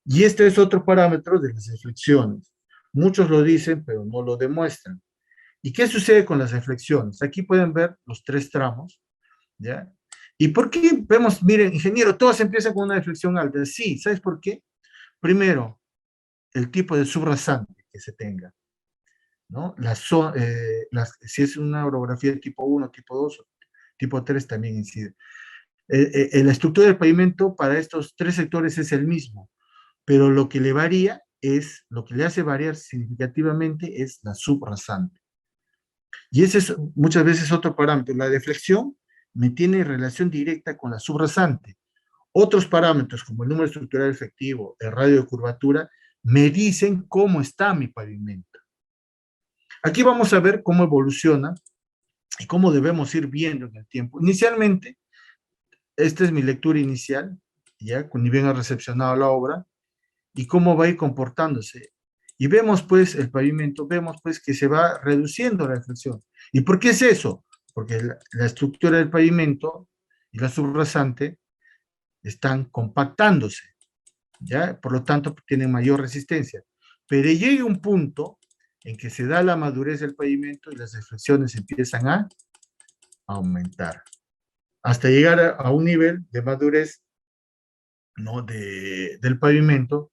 Y este es otro parámetro de las reflexiones. Muchos lo dicen, pero no lo demuestran. ¿Y qué sucede con las reflexiones? Aquí pueden ver los 3 tramos, ¿ya? ¿Y por qué vemos, miren, ingeniero, todas empiezan con una reflexión alta? Sí, ¿sabes por qué? Primero, el tipo de subrasante que se tenga, ¿no? Si es una orografía de tipo 1, tipo 2, tipo 3 también incide. La estructura del pavimento para estos 3 sectores es el mismo, pero lo que le varía es, lo que le hace variar significativamente es la subrasante. Y ese es muchas veces otro parámetro. La deflexión me tiene relación directa con la subrasante. Otros parámetros, como el número estructural efectivo, el radio de curvatura, me dicen cómo está mi pavimento. Aquí vamos a ver cómo evoluciona y cómo debemos ir viendo en el tiempo. Inicialmente, esta es mi lectura inicial, ya, ni bien ha recepcionado la obra, y cómo va a ir comportándose. Y vemos pues el pavimento, vemos pues que se va reduciendo la deflexión. ¿Y por qué es eso? Porque la estructura del pavimento y la subrasante están compactándose, ¿ya? Por lo tanto, tienen mayor resistencia. Pero llega un punto en que se da la madurez del pavimento y las deflexiones empiezan a aumentar, hasta llegar a un nivel de madurez, ¿no? Del pavimento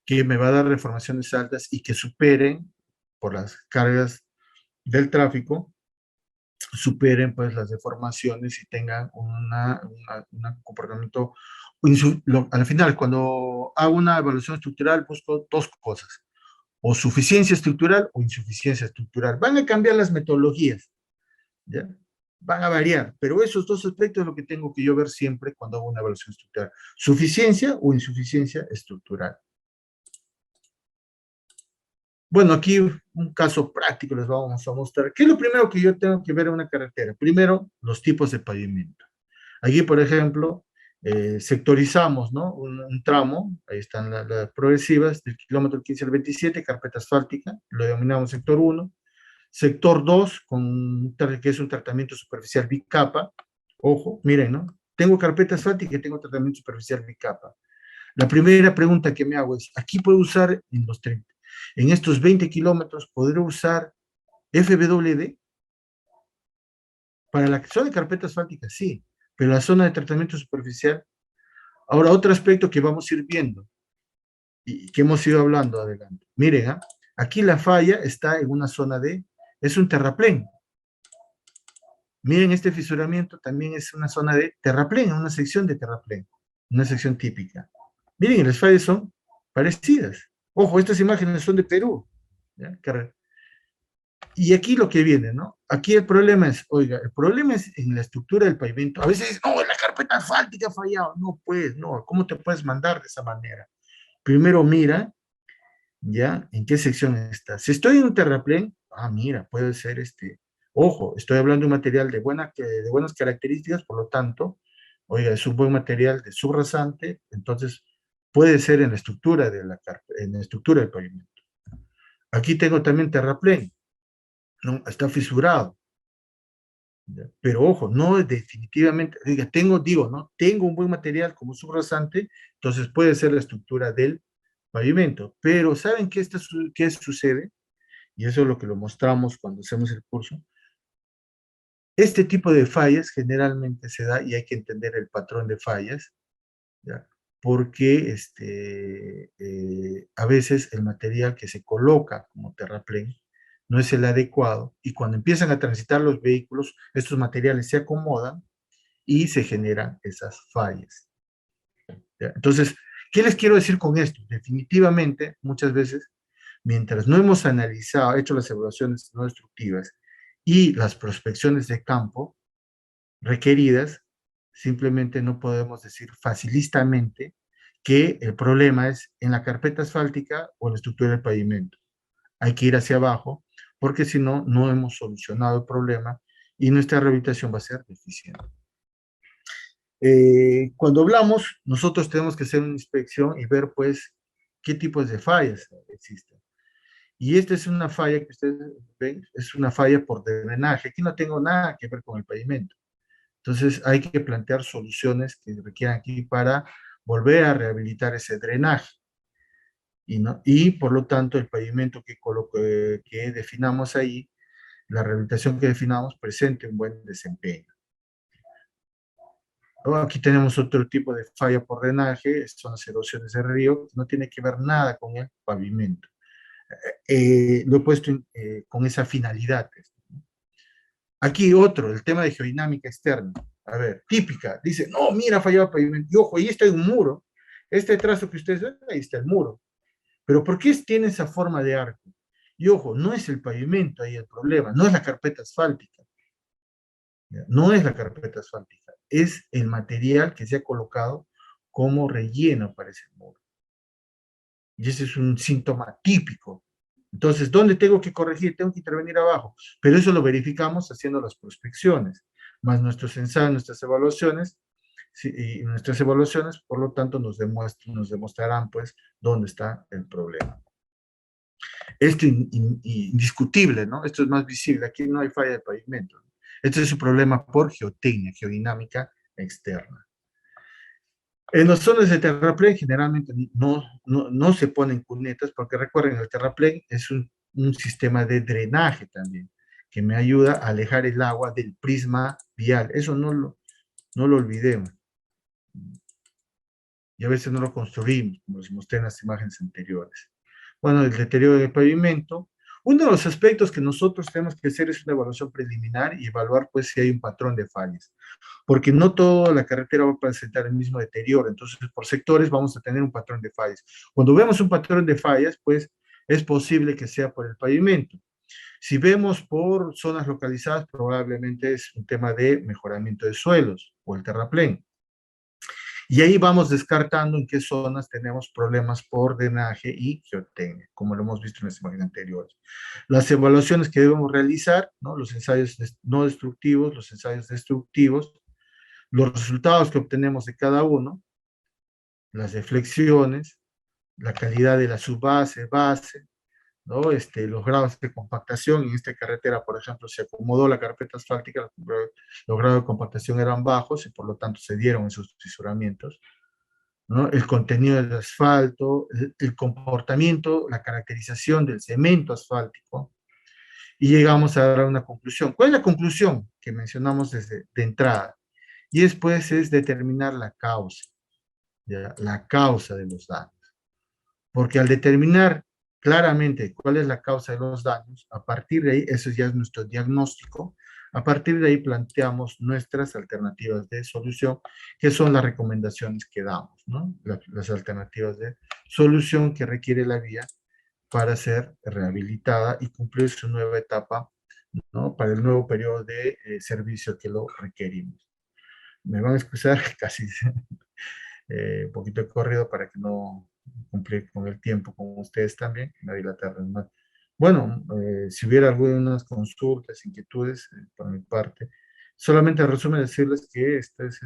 que me va a dar deformaciones altas y que superen, por las cargas del tráfico, superen pues las deformaciones y tengan un comportamiento. Al final, cuando hago una evaluación estructural, busco 2 cosas, o suficiencia estructural o insuficiencia estructural. Van a cambiar las metodologías, ¿ya? Van a variar, pero esos 2 aspectos es lo que tengo que yo ver siempre cuando hago una evaluación estructural. Suficiencia o insuficiencia estructural. Bueno, aquí un caso práctico les vamos a mostrar. ¿Qué es lo primero que yo tengo que ver en una carretera? Primero, los tipos de pavimento. Aquí, por ejemplo, sectorizamos, ¿no? Un tramo, ahí están las progresivas, del kilómetro 15 al 27, carpeta asfáltica, lo denominamos sector 1. Sector 2, que es un tratamiento superficial bicapa. Ojo, miren, ¿no? Tengo carpeta asfáltica y tengo tratamiento superficial bicapa. La primera pregunta que me hago es, ¿aquí puedo usar en estos 20 kilómetros, podré usar FWD? Para la zona de carpeta asfáltica, sí, pero la zona de tratamiento superficial. Ahora, otro aspecto que vamos a ir viendo y que hemos ido hablando adelante. Miren, ¿ah? Aquí la falla está en una zona es un terraplén. Miren, este fisuramiento también es una zona de terraplén, una sección de terraplén, una sección típica. Miren, las fallas son parecidas. Ojo, estas imágenes son de Perú, ¿ya? Y aquí lo que viene, ¿no? Aquí el problema es, oiga, el problema es en la estructura del pavimento. A veces, no, la carpeta asfáltica ha fallado. No, pues, no, ¿cómo te puedes mandar de esa manera? Primero mira, ¿ya? ¿En qué sección está? Si estoy en un terraplén, mira, puede ser ojo, estoy hablando de un material de buenas características, por lo tanto, oiga, es un buen material de subrasante, entonces puede ser en la estructura en la estructura del pavimento. Aquí tengo también terraplén, ¿no? Está fisurado. ¿Ya? Pero ojo, no es definitivamente, ¿no? Tengo un buen material como subrasante, entonces puede ser la estructura del pavimento. Pero ¿saben qué sucede? Y eso es lo que lo mostramos cuando hacemos el curso. Este tipo de fallas generalmente se da, y hay que entender el patrón de fallas, ¿ya? porque a veces el material que se coloca como terraplén no es el adecuado, y cuando empiezan a transitar los vehículos, estos materiales se acomodan y se generan esas fallas. ¿Ya? Entonces, ¿qué les quiero decir con esto? Definitivamente, muchas veces, mientras no hemos analizado, hecho las evaluaciones no destructivas y las prospecciones de campo requeridas, simplemente no podemos decir facilistamente que el problema es en la carpeta asfáltica o en la estructura del pavimento. Hay que ir hacia abajo, porque si no, no hemos solucionado el problema y nuestra rehabilitación va a ser deficiente. Cuando hablamos, nosotros tenemos que hacer una inspección y ver, pues, qué tipos de fallas existen. Y esta es una falla que ustedes ven, es una falla por drenaje. Aquí no tengo nada que ver con el pavimento. Entonces, hay que plantear soluciones que requieran aquí para volver a rehabilitar ese drenaje. Y por lo tanto, el pavimento que definamos ahí, la rehabilitación que definamos, presente un buen desempeño. Aquí tenemos otro tipo de falla por drenaje, son las erosiones de río, que no tiene que ver nada con el pavimento. Lo he puesto con esa finalidad. Aquí otro, el tema de geodinámica externa. A ver, típica, dice, no, mira, fallaba el pavimento. Y ojo, ahí está un muro. Este trazo que ustedes ven, ahí está el muro. Pero ¿por qué tiene esa forma de arco? Y ojo, no es el pavimento ahí el problema, no es la carpeta asfáltica. No es la carpeta asfáltica, es el material que se ha colocado como relleno para ese muro. Y ese es un síntoma típico. Entonces, ¿dónde tengo que corregir? Tengo que intervenir abajo. Pero eso lo verificamos haciendo las prospecciones, más nuestros ensayos, nuestras evaluaciones, sí, y nuestras evaluaciones, por lo tanto, nos demostrarán, pues, dónde está el problema. Esto indiscutible, ¿no? Esto es más visible. Aquí no hay falla de pavimento. Este es un problema por geotecnia, geodinámica externa. En las zonas de terraplén generalmente no se ponen cunetas, porque recuerden, el terraplén es un sistema de drenaje también, que me ayuda a alejar el agua del prisma vial. Eso no lo olvidemos. Y a veces no lo construimos, como les mostré en las imágenes anteriores. Bueno, el deterioro del pavimento. Uno de los aspectos que nosotros tenemos que hacer es una evaluación preliminar y evaluar, pues, si hay un patrón de fallas, porque no toda la carretera va a presentar el mismo deterioro. Entonces, por sectores vamos a tener un patrón de fallas. Cuando vemos un patrón de fallas, pues es posible que sea por el pavimento. Si vemos por zonas localizadas, probablemente es un tema de mejoramiento de suelos o el terraplén. Y ahí vamos descartando en qué zonas tenemos problemas por drenaje y geotecnia, como lo hemos visto en las imágenes anteriores. Las evaluaciones que debemos realizar, ¿no? Los ensayos no destructivos, los ensayos destructivos, los resultados que obtenemos de cada uno, las deflexiones, la calidad de la subbase, base, ¿no? Los grados de compactación. En esta carretera, por ejemplo, se acomodó la carpeta asfáltica, los grados de compactación eran bajos y por lo tanto se dieron esos fisuramientos, ¿no? El contenido del asfalto, el comportamiento, la caracterización del cemento asfáltico, y llegamos a dar una conclusión. ¿Cuál es la conclusión que mencionamos desde de entrada? Y después es determinar la causa, ¿ya? La causa de los daños. Porque al determinar claramente cuál es la causa de los daños, a partir de ahí, eso ya es nuestro diagnóstico, a partir de ahí planteamos nuestras alternativas de solución, que son las recomendaciones que damos, ¿no? Las alternativas de solución que requiere la vía para ser rehabilitada y cumplir su nueva etapa, ¿no? Para el nuevo periodo de servicio que lo requerimos. Me van a excusar casi un poquito de corrido para que no cumplir con el tiempo con ustedes también, no dilatarles más. Bueno, si hubiera algunas consultas, inquietudes por mi parte, solamente en resumen decirles que este es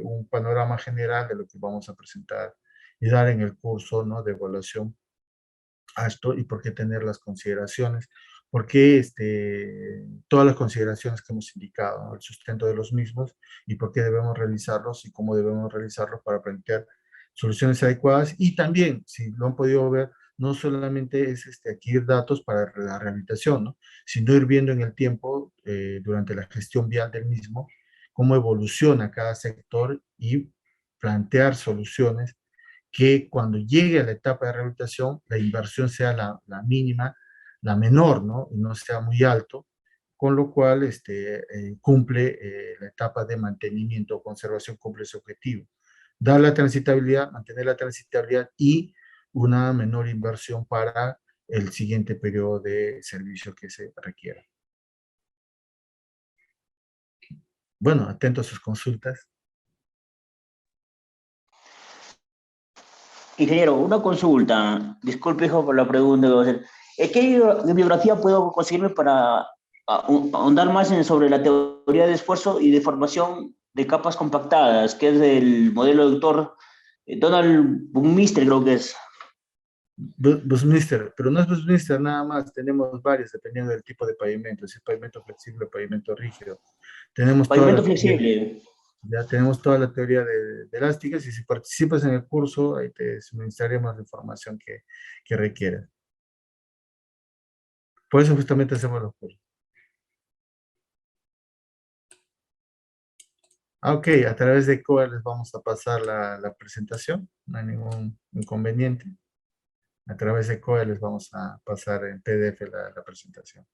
un panorama general de lo que vamos a presentar y dar en el curso, ¿no? De evaluación a esto, y por qué tener las consideraciones, porque todas las consideraciones que hemos indicado, ¿no? El sustento de los mismos y por qué debemos realizarlos y cómo debemos realizarlos para plantear soluciones adecuadas. Y también, si lo han podido ver, no solamente es adquirir datos para la rehabilitación, ¿no? Sino ir viendo en el tiempo, durante la gestión vial del mismo, cómo evoluciona cada sector y plantear soluciones que cuando llegue a la etapa de rehabilitación, la inversión sea la mínima, la menor, ¿no? Y no sea muy alto, con lo cual cumple la etapa de mantenimiento o conservación, cumple ese objetivo. Dar la transitabilidad, mantener la transitabilidad y una menor inversión para el siguiente periodo de servicio que se requiera. Bueno, atento a sus consultas. Ingeniero, una consulta. Disculpe, hijo, por la pregunta que voy a hacer. ¿Qué bibliografía puedo conseguirme para ahondar más sobre la teoría de esfuerzo y deformación de capas compactadas, que es del modelo del doctor Donald Buchmister, creo que es? Buchmister, pero no es Buchmister nada más, tenemos varios dependiendo del tipo de pavimento, si es pavimento flexible o pavimento rígido. Tenemos toda Pavimento la flexible. Ya tenemos toda la teoría de elásticas y si participas en el curso, ahí te suministraremos la información que requieras. Por eso justamente hacemos los cursos. Ok, a través de COA les vamos a pasar la presentación, no hay ningún inconveniente. A través de COA les vamos a pasar en PDF la presentación.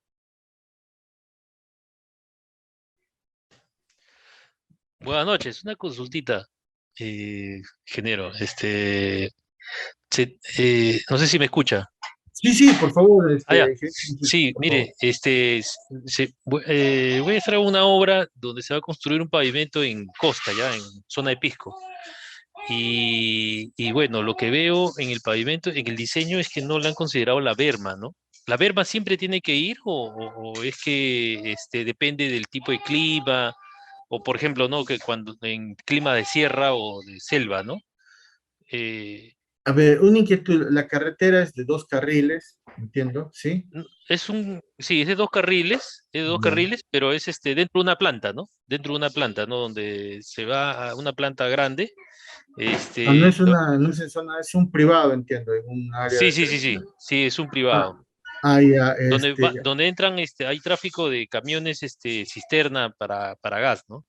Buenas noches, una consultita, ingeniero. No sé si me escucha. Sí, por favor. Ya. Sí, Por favor. mire, voy a estar en una obra donde se va a construir un pavimento en Costa, ya, en zona de Pisco. Y bueno, lo que veo en el pavimento, en el diseño, es que no le han considerado la berma, ¿no? ¿La berma siempre tiene que ir o es que depende del tipo de clima? O por ejemplo, ¿no? Que cuando en clima de sierra o de selva, ¿no? A ver, una inquietud, la carretera es de 2 carriles, entiendo, ¿sí? Sí, es de dos Ya. carriles, pero es dentro de una planta, ¿no? Dentro de una planta, ¿no? Donde se va a una planta grande. No es no es en zona, es un privado, entiendo, en un área Sí, determinada. sí, es un privado. Ya, Donde entran, hay tráfico de camiones, cisterna para gas, ¿no?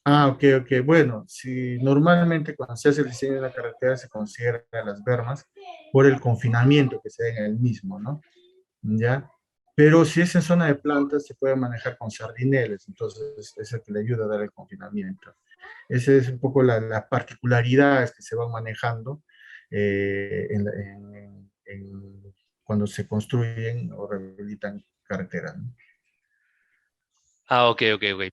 ok. Bueno, si normalmente cuando se hace el diseño de la carretera se considera las bermas por el confinamiento que se da en el mismo, ¿no? ¿Ya? Pero si es en zona de plantas, se puede manejar con sardineles, entonces es el que le ayuda a dar el confinamiento. Esa es un poco la particularidad que se van manejando cuando se construyen o rehabilitan carreteras, ¿no? Ah, ok,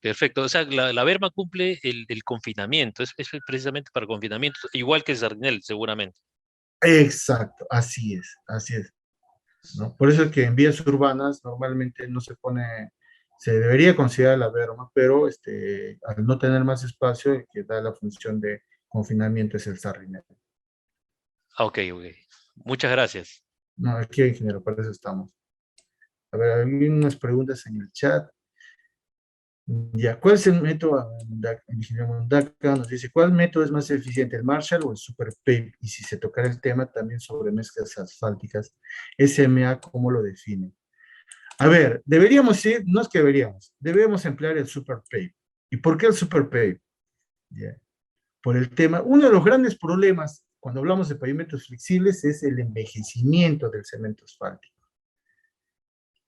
perfecto. O sea, la berma cumple el confinamiento, es precisamente para confinamiento, igual que el sardinel, seguramente. Exacto, así es, ¿no? Por eso es que en vías urbanas normalmente no se pone, se debería considerar la berma, pero al no tener más espacio, el que da la función de confinamiento es el sardinel. Ah, ok. Muchas gracias. No, aquí, ingeniero, para eso estamos. A ver, hay unas preguntas en el chat. Ya, ¿cuál es el método? El ingeniero Mundaca nos dice, ¿cuál método es más eficiente, el Marshall o el Super Pave? Y si se tocara el tema también sobre mezclas asfálticas, SMA, ¿cómo lo define? A ver, deberíamos ir, no es que deberíamos, debemos emplear el Super Pave. ¿Y por qué el Super Pave? Yeah. Por el tema, uno de los grandes problemas cuando hablamos de pavimentos flexibles es el envejecimiento del cemento asfáltico.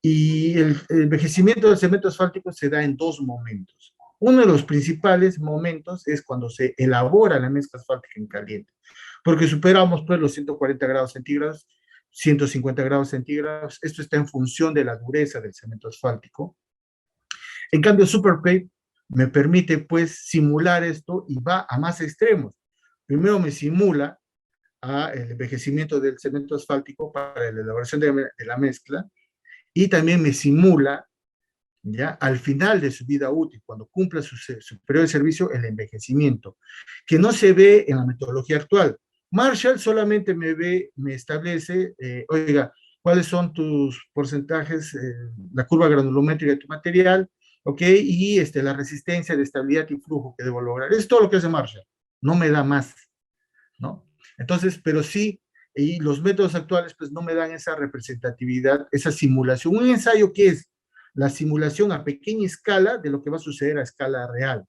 Y el envejecimiento del cemento asfáltico se da en 2 momentos. Uno de los principales momentos es cuando se elabora la mezcla asfáltica en caliente, porque superamos pues los 140 grados centígrados, 150 grados centígrados. Esto está en función de la dureza del cemento asfáltico. En cambio, Superpave me permite pues simular esto y va a más extremos. Primero me simula el envejecimiento del cemento asfáltico para la elaboración de la mezcla, y también me simula, ya, al final de su vida útil, cuando cumpla su periodo de servicio, el envejecimiento, que no se ve en la metodología actual. Marshall solamente me establece, oiga, cuáles son tus porcentajes, la curva granulométrica de tu material, ok, y la resistencia de estabilidad y flujo que debo lograr. Es todo lo que hace Marshall, no me da más, ¿no? Entonces, pero sí, y los métodos actuales pues no me dan esa representatividad, esa simulación. Un ensayo que es la simulación a pequeña escala de lo que va a suceder a escala real.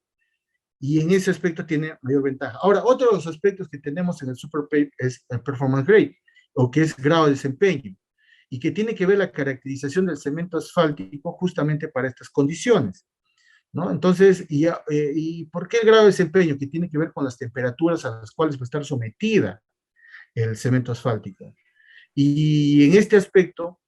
y en ese aspecto tiene mayor ventaja. Ahora, otro de los aspectos que tenemos en el SuperPave es el Performance Grade, o que es grado de desempeño, y que tiene que ver la caracterización del cemento asfáltico justamente para estas condiciones, ¿no? Entonces, ¿y por qué el grado de desempeño? Que tiene que ver con las temperaturas a las cuales va a estar sometida el cemento asfáltico. Y en este aspecto,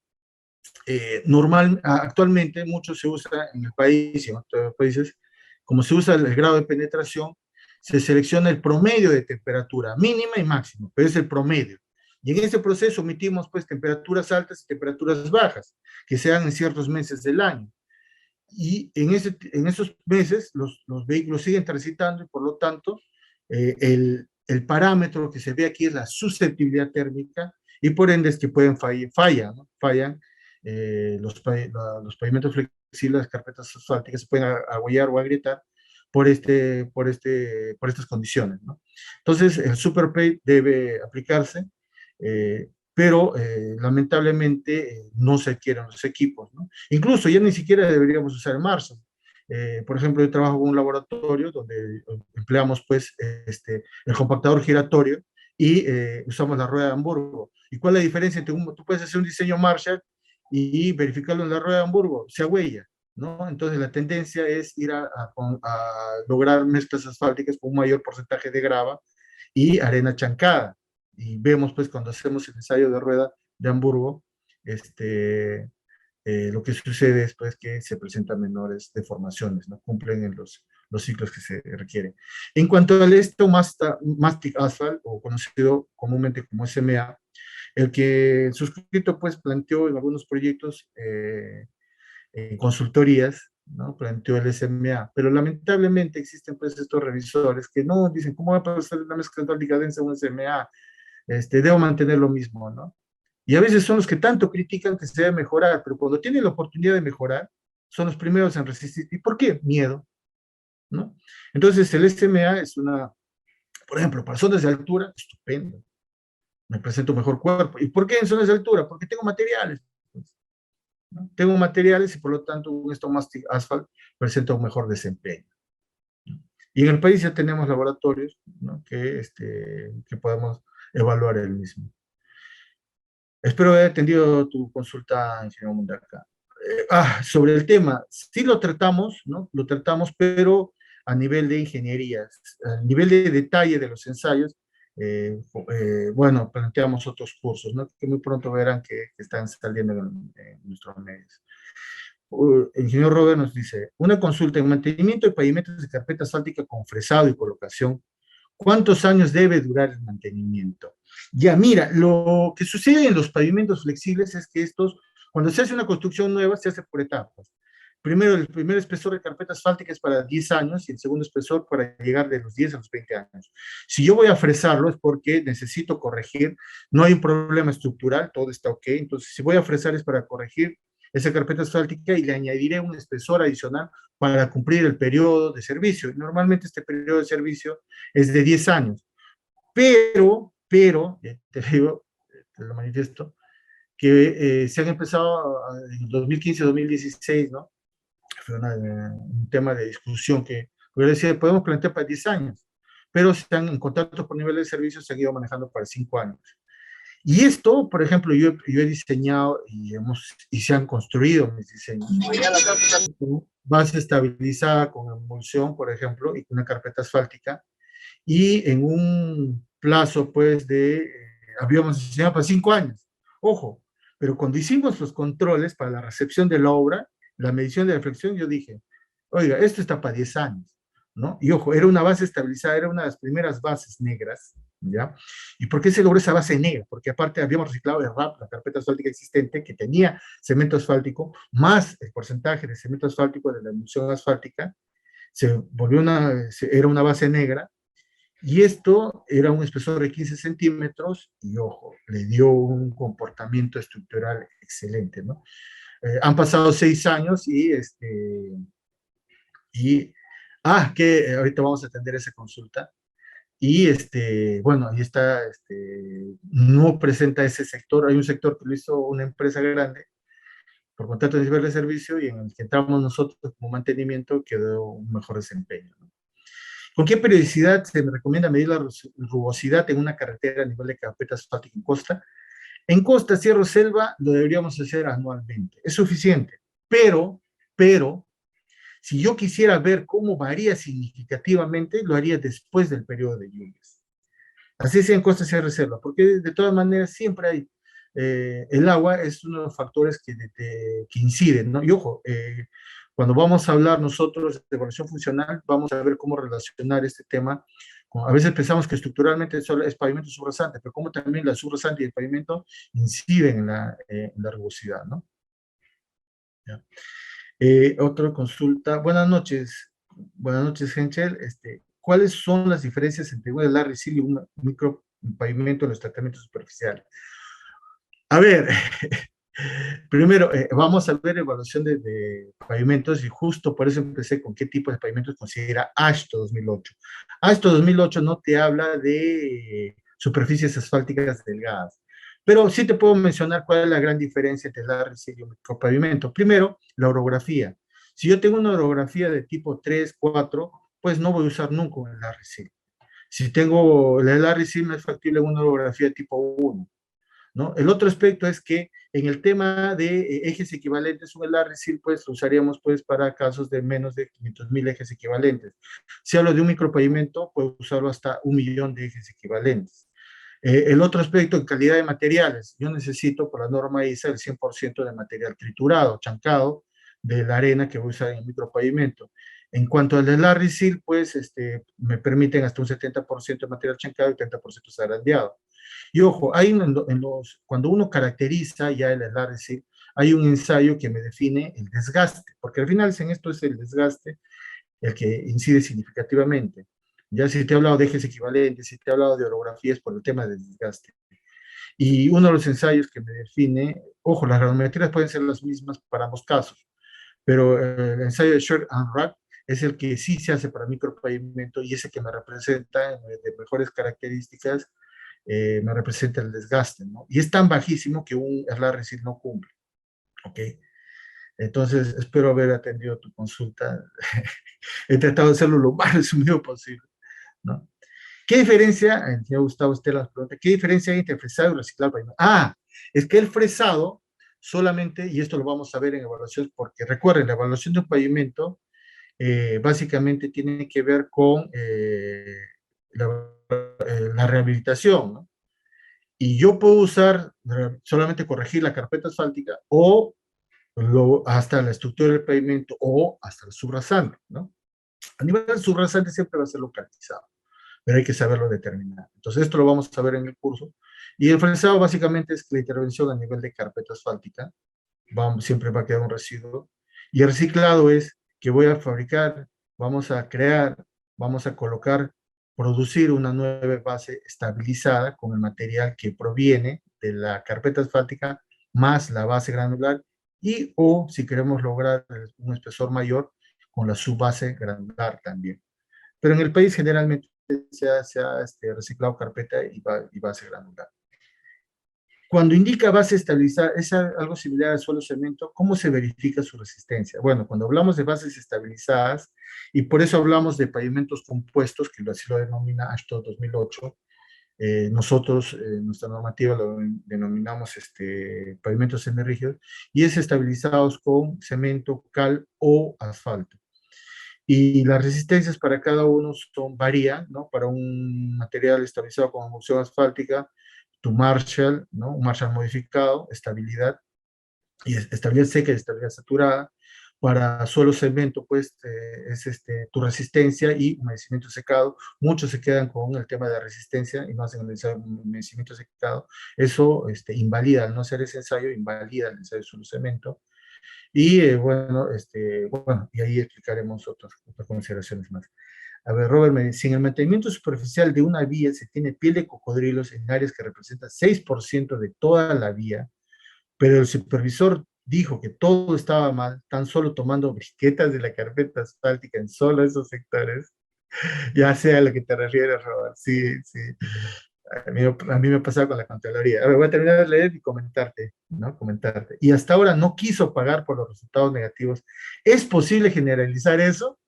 actualmente mucho se usa en el país y en otros países, como se usa el grado de penetración, se selecciona el promedio de temperatura mínima y máxima, pero es el promedio. Y en ese proceso omitimos pues temperaturas altas y temperaturas bajas, que sean en ciertos meses del año. Y en esos meses los vehículos siguen transitando y por lo tanto el parámetro que se ve aquí es la susceptibilidad térmica y por ende es que pueden fallan, ¿no? Fallan los pavimentos flexibles, las carpetas asfálticas se pueden agüellar o agrietar por estas condiciones, ¿no? Entonces, el SuperPave debe aplicarse, pero lamentablemente no se adquieren los equipos, ¿no? Incluso ya ni siquiera deberíamos usar Marshall. Por ejemplo, yo trabajo con un laboratorio donde empleamos pues el compactador giratorio y usamos la rueda de Hamburgo. ¿Y cuál es la diferencia entre tú puedes hacer un diseño Marshall y verificarlo en la rueda de Hamburgo? Se huella, ¿no? Entonces la tendencia es ir a lograr mezclas asfálticas con un mayor porcentaje de grava y arena chancada. Y vemos pues cuando hacemos el ensayo de rueda de Hamburgo, lo que sucede es pues, que se presentan menores deformaciones, ¿no? Cumplen en los ciclos que se requieren. En cuanto al Mastic Asphalt, o conocido comúnmente como SMA, el que el suscrito pues planteó en algunos proyectos en consultorías, ¿no? Planteó el SMA, pero lamentablemente existen pues estos revisores que no dicen, ¿cómo va a pasar la mezcla asfáltica densa un SMA? Debo mantener lo mismo, ¿no? Y a veces son los que tanto critican que se debe mejorar, pero cuando tienen la oportunidad de mejorar, son los primeros en resistir. ¿Y por qué? Miedo, ¿no? Entonces el SMA es por ejemplo, para zonas de altura, estupendo. Me presento un mejor cuerpo. ¿Y por qué en zonas de altura? Porque tengo materiales, ¿no? Tengo materiales y por lo tanto un Stomastic Asphalt presenta un mejor desempeño, ¿no? Y en el país ya tenemos laboratorios, ¿no? que podemos evaluar el mismo. Espero haber atendido tu consulta, ingeniero Mundaca. Sobre el tema, sí lo tratamos, ¿no? Lo tratamos, pero a nivel de ingeniería, a nivel de detalle de los ensayos, bueno, planteamos otros cursos, ¿no? Que muy pronto verán que están saliendo en nuestros medios. El ingeniero Robert nos dice, una consulta en mantenimiento de pavimentos de carpeta asfáltica con fresado y colocación. ¿Cuántos años debe durar el mantenimiento? Ya, mira, lo que sucede en los pavimentos flexibles es que cuando se hace una construcción nueva, se hace por etapas. Primero, el primer espesor de carpeta asfáltica es para 10 años y el segundo espesor para llegar de los 10 a los 20 años. Si yo voy a fresarlo es porque necesito corregir, no hay un problema estructural, todo está ok, entonces si voy a fresar es para corregir esa carpeta asfáltica y le añadiré un espesor adicional para cumplir el periodo de servicio. Normalmente este periodo de servicio es de 10 años. Pero, te digo, te lo manifiesto, que se han empezado en 2015-2016, ¿no? Fue un tema de discusión que yo decía, podemos plantear para 10 años, pero en contratos por nivel de servicio se han ido manejando para 5 años. Y esto, por ejemplo, yo he diseñado y se han construido mis diseños. Base estabilizada con emulsión, por ejemplo, y con una carpeta asfáltica, y en un plazo, pues, habíamos diseñado para 5 años. Ojo, pero cuando hicimos los controles para la recepción de la obra, la medición de reflexión, yo dije, oiga, esto está para 10 años, ¿no? Y ojo, era una base estabilizada, era una de las primeras bases negras, ¿ya? ¿Y por qué se logró esa base negra? Porque aparte habíamos reciclado el RAP, la carpeta asfáltica existente, que tenía cemento asfáltico, más el porcentaje de cemento asfáltico de la emulsión asfáltica, era una base negra, y esto era un espesor de 15 centímetros, y ojo, le dio un comportamiento estructural excelente, ¿no? Han pasado 6 años que ahorita vamos a atender esa consulta. Y bueno, ahí está, no presenta ese sector, hay un sector que lo hizo una empresa grande por contrato de nivel de servicio y en el que entramos nosotros como mantenimiento quedó un mejor desempeño, ¿no? ¿Con qué periodicidad se me recomienda medir la rugosidad en una carretera a nivel de carpeta asfáltica en costa? En costa, sierra o selva, lo deberíamos hacer anualmente. Es suficiente. Pero, si yo quisiera ver cómo varía significativamente, lo haría después del periodo de lluvias. Así sea en costa, sierra o selva, porque de todas maneras siempre hay, el agua es uno de los factores que inciden, ¿no? Y ojo, cuando vamos a hablar nosotros de evaluación funcional, vamos a ver cómo relacionar este tema. A veces pensamos que estructuralmente solo es pavimento subrasante, pero como también la subrasante y el pavimento inciden en la rugosidad, ¿no? ¿Ya? Otra consulta. Buenas noches, Henschel. ¿Cuáles son las diferencias entre un LRC y un micropavimento en los tratamientos superficiales? A ver, primero, vamos a ver evaluación de pavimentos y justo por eso empecé con qué tipo de pavimentos considera AASHTO 2008. AASHTO 2008 no te habla de superficies asfálticas delgadas, pero sí te puedo mencionar cuál es la gran diferencia entre el ARC y un micropavimento. Primero, la orografía. Si yo tengo una orografía de tipo 3, 4, pues no voy a usar nunca el ARC. Si tengo el ARC, no es factible una orografía de tipo 1. ¿No? El otro aspecto es que en el tema de ejes equivalentes, un LRC, pues lo usaríamos pues para casos de menos de 500,000 ejes equivalentes. Si hablo de un micropavimento, puedo usarlo hasta 1,000,000 de ejes equivalentes. El otro aspecto, en calidad de materiales, yo necesito por la norma ISA el 100% de material triturado, chancado, de la arena que voy a usar en el micropavimento. En cuanto al LRC, pues me permiten hasta un 70% de material chancado y 30% zarandeado. Y ojo, hay cuando uno caracteriza ya el LRC, hay un ensayo que me define el desgaste, porque al final en esto es el desgaste el que incide significativamente. Ya si te he hablado de ejes equivalentes, si te he hablado de orografías por el tema del desgaste. Y uno de los ensayos que me define, ojo, las granulometrías pueden ser las mismas para ambos casos, pero el ensayo de Sher and Rack es el que sí se hace para micropavimento y ese que me representa de mejores características, me representa el desgaste, ¿no? Y es tan bajísimo que un LRC no cumple, ¿ok? Entonces, espero haber atendido tu consulta. He tratado de hacerlo lo más resumido posible, ¿no? ¿Qué diferencia, el señor Gustavo Estela pregunta, qué diferencia hay entre fresado y reciclado pavimento? Es que el fresado solamente, y esto lo vamos a ver en evaluación, porque recuerden, la evaluación de un pavimento básicamente tiene que ver con la rehabilitación, ¿no? Y yo puedo usar solamente corregir la carpeta asfáltica o hasta la estructura del pavimento o hasta el subrasante, ¿no? A nivel del subrasante siempre va a ser localizado, pero hay que saberlo determinar. Entonces esto lo vamos a ver en el curso. Y el fresado básicamente es la intervención a nivel de carpeta asfáltica, siempre va a quedar un residuo. Y el reciclado es que voy a fabricar, vamos a crear, vamos a colocar, producir una nueva base estabilizada con el material que proviene de la carpeta asfáltica más la base granular y o si queremos lograr un espesor mayor con la subbase granular también. Pero en el país generalmente se ha reciclado carpeta y base granular. Cuando indica base estabilizada, es algo similar al suelo cemento, ¿cómo se verifica su resistencia? Bueno, cuando hablamos de bases estabilizadas, y por eso hablamos de pavimentos compuestos, que así lo denomina AASHTO 2008, nosotros, nuestra normativa lo denominamos pavimentos semirígidos, y es estabilizados con cemento, cal o asfalto. Y las resistencias para cada uno varían, ¿no? Para un material estabilizado con emulsión asfáltica, tu Marshall, ¿no? Un Marshall modificado, estabilidad, y estabilidad seca y estabilidad saturada. Para suelo cemento, pues, es tu resistencia y humedecimiento secado. Muchos se quedan con el tema de resistencia y no hacen el humedecimiento secado. Eso invalida, al no hacer ese ensayo, invalida el ensayo de suelo cemento. Y bueno, y ahí explicaremos otras consideraciones más. A ver, Robert me dice, si en el mantenimiento superficial de una vía se tiene piel de cocodrilos en áreas que representan 6% de toda la vía, pero el supervisor dijo que todo estaba mal, tan solo tomando briquetas de la carpeta asfáltica en solo esos sectores, ya sea a lo que te refieres, Robert, sí, sí. A mí me ha pasado con la Contraloría. A ver, voy a terminar de leer y comentarte, ¿no? Comentarte. Y hasta ahora no quiso pagar por los resultados negativos. ¿Es posible generalizar eso?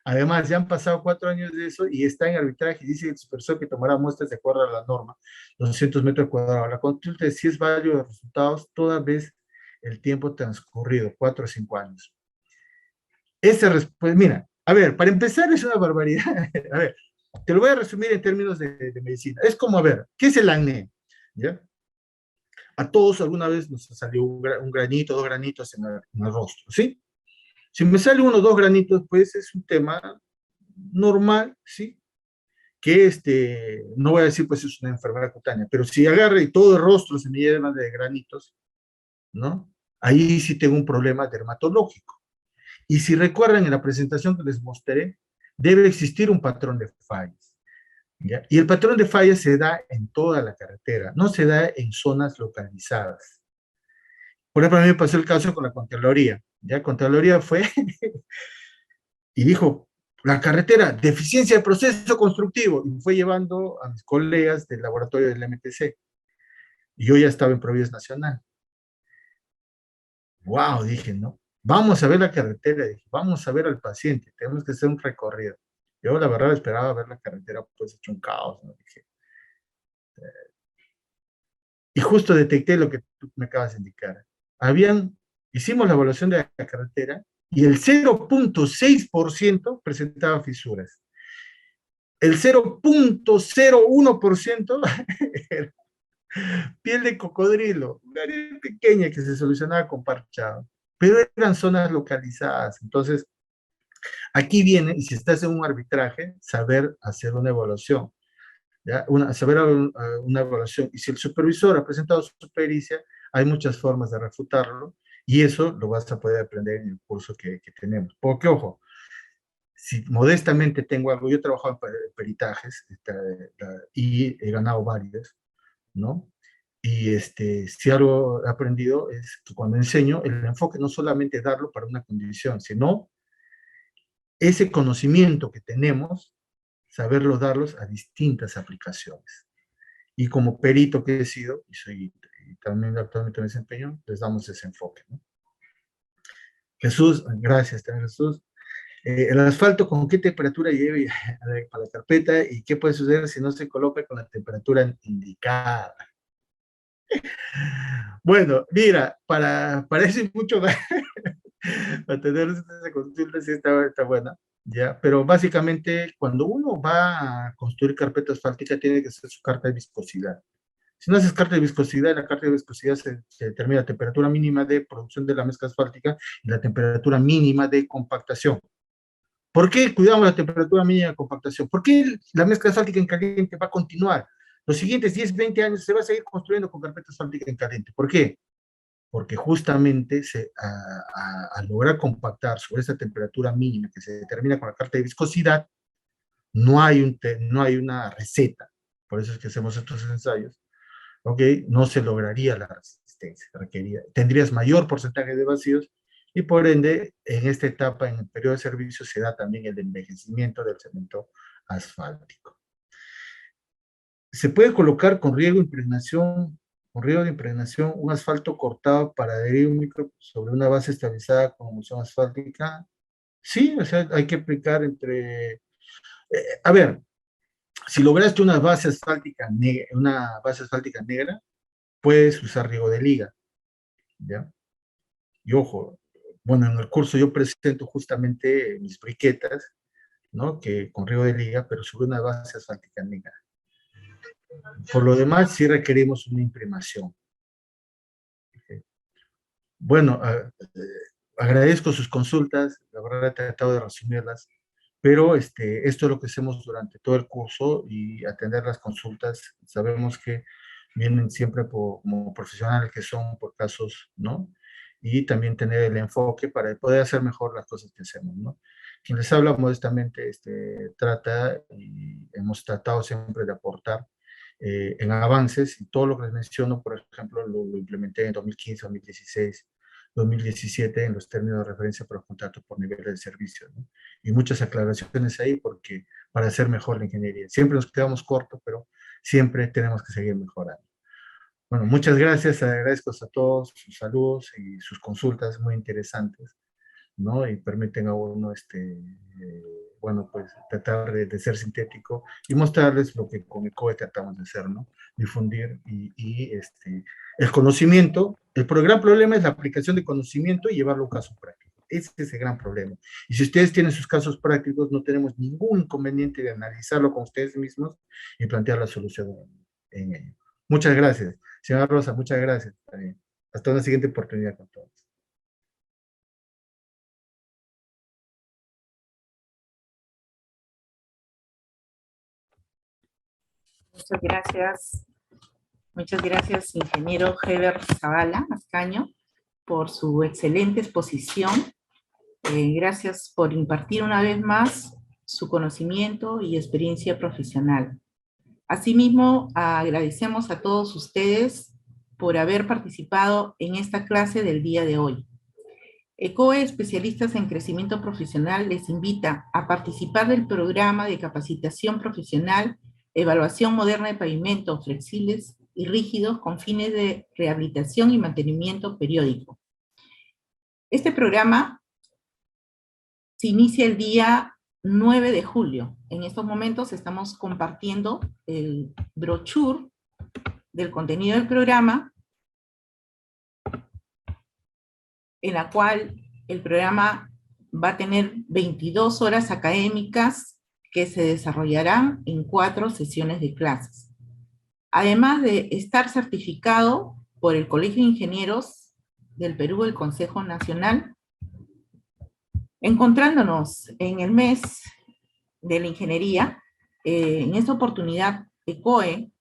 Además, ya han pasado 4 años de eso y está en arbitraje y dice el supervisor que tomará muestras de acuerdo a la norma, 200 metros cuadrados. La consulta es si es válido los resultados toda vez el tiempo transcurrido, 4 o 5 años. Pues mira, a ver, para empezar es una barbaridad. A ver, te lo voy a resumir en términos de medicina. Es como, a ver, ¿qué es el acné? ¿Ya? A todos alguna vez nos salió un granito, 2 granitos en el rostro, ¿sí? Si me sale 1 o 2 granitos, pues es un tema normal, ¿sí? Que no voy a decir pues es una enfermedad cutánea, pero si agarra y todo el rostro se me llena de granitos, ¿no? Ahí sí tengo un problema dermatológico. Y si recuerdan en la presentación que les mostré, debe existir un patrón de fallas, ¿ya? Y el patrón de fallas se da en toda la carretera, no se da en zonas localizadas. Por ejemplo, a mí me pasó el caso con la Contraloría, ¿ya? Contraloría fue y dijo, la carretera, deficiencia de proceso constructivo, y fue llevando a mis colegas del laboratorio del MTC. Y yo ya estaba en Provías Nacional. Wow, dije, ¿no? Vamos a ver la carretera, dije, vamos a ver al paciente, tenemos que hacer un recorrido. Yo la verdad esperaba ver la carretera pues hecho un caos, ¿no? Dije, y justo detecté lo que tú me acabas de indicar. Hicimos la evaluación de la carretera y el 0.6% presentaba fisuras. El 0.01% era piel de cocodrilo, una área pequeña que se solucionaba con parchado, pero eran zonas localizadas. Entonces, aquí viene, y si estás en un arbitraje, saber hacer una evaluación, ¿ya? Saber una evaluación. Y si el supervisor ha presentado su pericia, hay muchas formas de refutarlo, y eso lo vas a poder aprender en el curso que tenemos. Porque, ojo, si modestamente tengo algo, yo he trabajado en peritajes y he ganado varios, ¿no? Y si algo he aprendido es que cuando enseño, el enfoque no solamente es darlo para una condición, sino ese conocimiento que tenemos, saberlo darlos a distintas aplicaciones. Y como perito que he sido, y también actualmente me desempeño, les damos ese enfoque, ¿no? Jesús, gracias, Jesús. El asfalto, ¿con qué temperatura lleve a la carpeta y qué puede suceder si no se coloca con la temperatura indicada? Bueno, mira, para eso hay mucho más, para tener esa consulta sí está buena, ¿ya? Pero básicamente, cuando uno va a construir carpeta asfáltica, tiene que hacer su carta de viscosidad. Si no haces carta de viscosidad, en la carta de viscosidad se determina la temperatura mínima de producción de la mezcla asfáltica y la temperatura mínima de compactación. ¿Por qué cuidamos la temperatura mínima de compactación? Porque la mezcla asfáltica en caliente va a continuar. Los siguientes 10, 20 años se va a seguir construyendo con carpeta asfáltica en caliente. ¿Por qué? Porque justamente al lograr compactar sobre esa temperatura mínima que se determina con la carta de viscosidad, no hay una receta. Por eso es que hacemos estos ensayos. ¿Ok? No se lograría la resistencia requerida. Tendrías mayor porcentaje de vacíos y por ende, en esta etapa, en el periodo de servicio, se da también el envejecimiento del cemento asfáltico. Se puede colocar con riego de impregnación, un asfalto cortado para adherir un micro sobre una base estabilizada con emulsión asfáltica. Sí, o sea, hay que aplicar a ver, si lograste una base asfáltica negra, puedes usar riego de liga, ¿ya? Y ojo, bueno, en el curso yo presento justamente mis briquetas, ¿no? Que con riego de liga, pero sobre una base asfáltica negra. Por lo demás, sí requerimos una imprimación. Bueno, agradezco sus consultas, la verdad he tratado de resumirlas, pero esto es lo que hacemos durante todo el curso y atender las consultas. Sabemos que vienen siempre como profesionales que son por casos, ¿no? Y también tener el enfoque para poder hacer mejor las cosas que hacemos, ¿no? Quien les habla modestamente trata y hemos tratado siempre de aportar en avances y todo lo que les menciono, por ejemplo, lo implementé en 2015, 2016, 2017 en los términos de referencia para los contratos por nivel de servicio, ¿no? Y muchas aclaraciones ahí porque para hacer mejor la ingeniería. Siempre nos quedamos cortos, pero siempre tenemos que seguir mejorando. Bueno, muchas gracias, agradezco a todos sus saludos y sus consultas muy interesantes, ¿no? Y permiten a uno, bueno, pues tratar de ser sintético y mostrarles lo que con ECOE tratamos de hacer, ¿no? Difundir el conocimiento. El gran problema es la aplicación de conocimiento y llevarlo a un caso práctico. Ese es el gran problema. Y si ustedes tienen sus casos prácticos, no tenemos ningún inconveniente de analizarlo con ustedes mismos y plantear la solución en ello. Muchas gracias. Señora Rosa, muchas gracias. Hasta una siguiente oportunidad con todos. Muchas gracias. Muchas gracias, ingeniero Heber Zavala Ascaño, por su excelente exposición. Gracias por impartir una vez más su conocimiento y experiencia profesional. Asimismo, agradecemos a todos ustedes por haber participado en esta clase del día de hoy. ECOE, especialistas en crecimiento profesional, les invita a participar del programa de capacitación profesional, evaluación moderna de pavimentos flexibles y rígidos con fines de rehabilitación y mantenimiento periódico. Este programa se inicia el día 9 de julio. En estos momentos estamos compartiendo el brochure del contenido del programa, en la cual el programa va a tener 22 horas académicas que se desarrollarán en 4 sesiones de clases. Además de estar certificado por el Colegio de Ingenieros del Perú, el Consejo Nacional, encontrándonos en el mes de la ingeniería, en esta oportunidad ECOE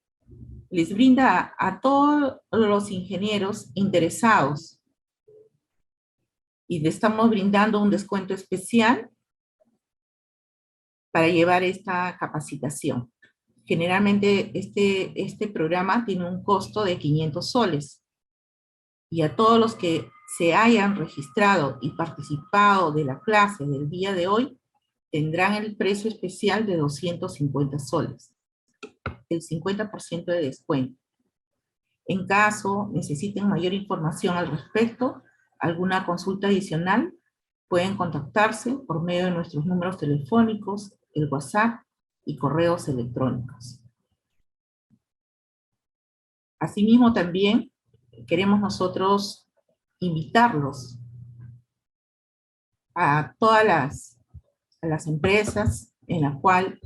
les brinda a todos los ingenieros interesados y le estamos brindando un descuento especial para llevar esta capacitación. Generalmente este programa tiene un costo de 500 soles. Y a todos los que se hayan registrado y participado de la clase del día de hoy, tendrán el precio especial de 250 soles. El 50% de descuento. En caso necesiten mayor información al respecto, alguna consulta adicional, pueden contactarse por medio de nuestros números telefónicos, el WhatsApp y correos electrónicos. Asimismo, también queremos nosotros invitarlos a todas las empresas en las cuales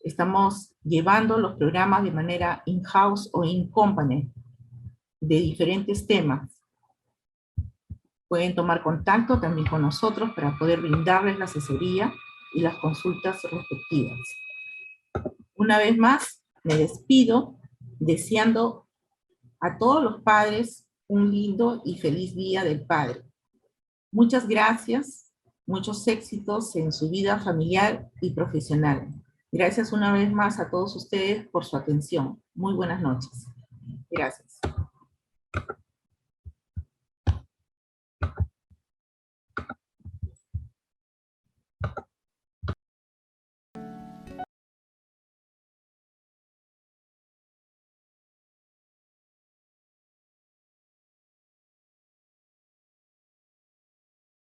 estamos llevando los programas de manera in-house o in-company de diferentes temas. Pueden tomar contacto también con nosotros para poder brindarles la asesoría y las consultas respectivas. Una vez más, me despido deseando a todos los padres un lindo y feliz Día del Padre. Muchas gracias, muchos éxitos en su vida familiar y profesional. Gracias una vez más a todos ustedes por su atención. Muy buenas noches. Gracias.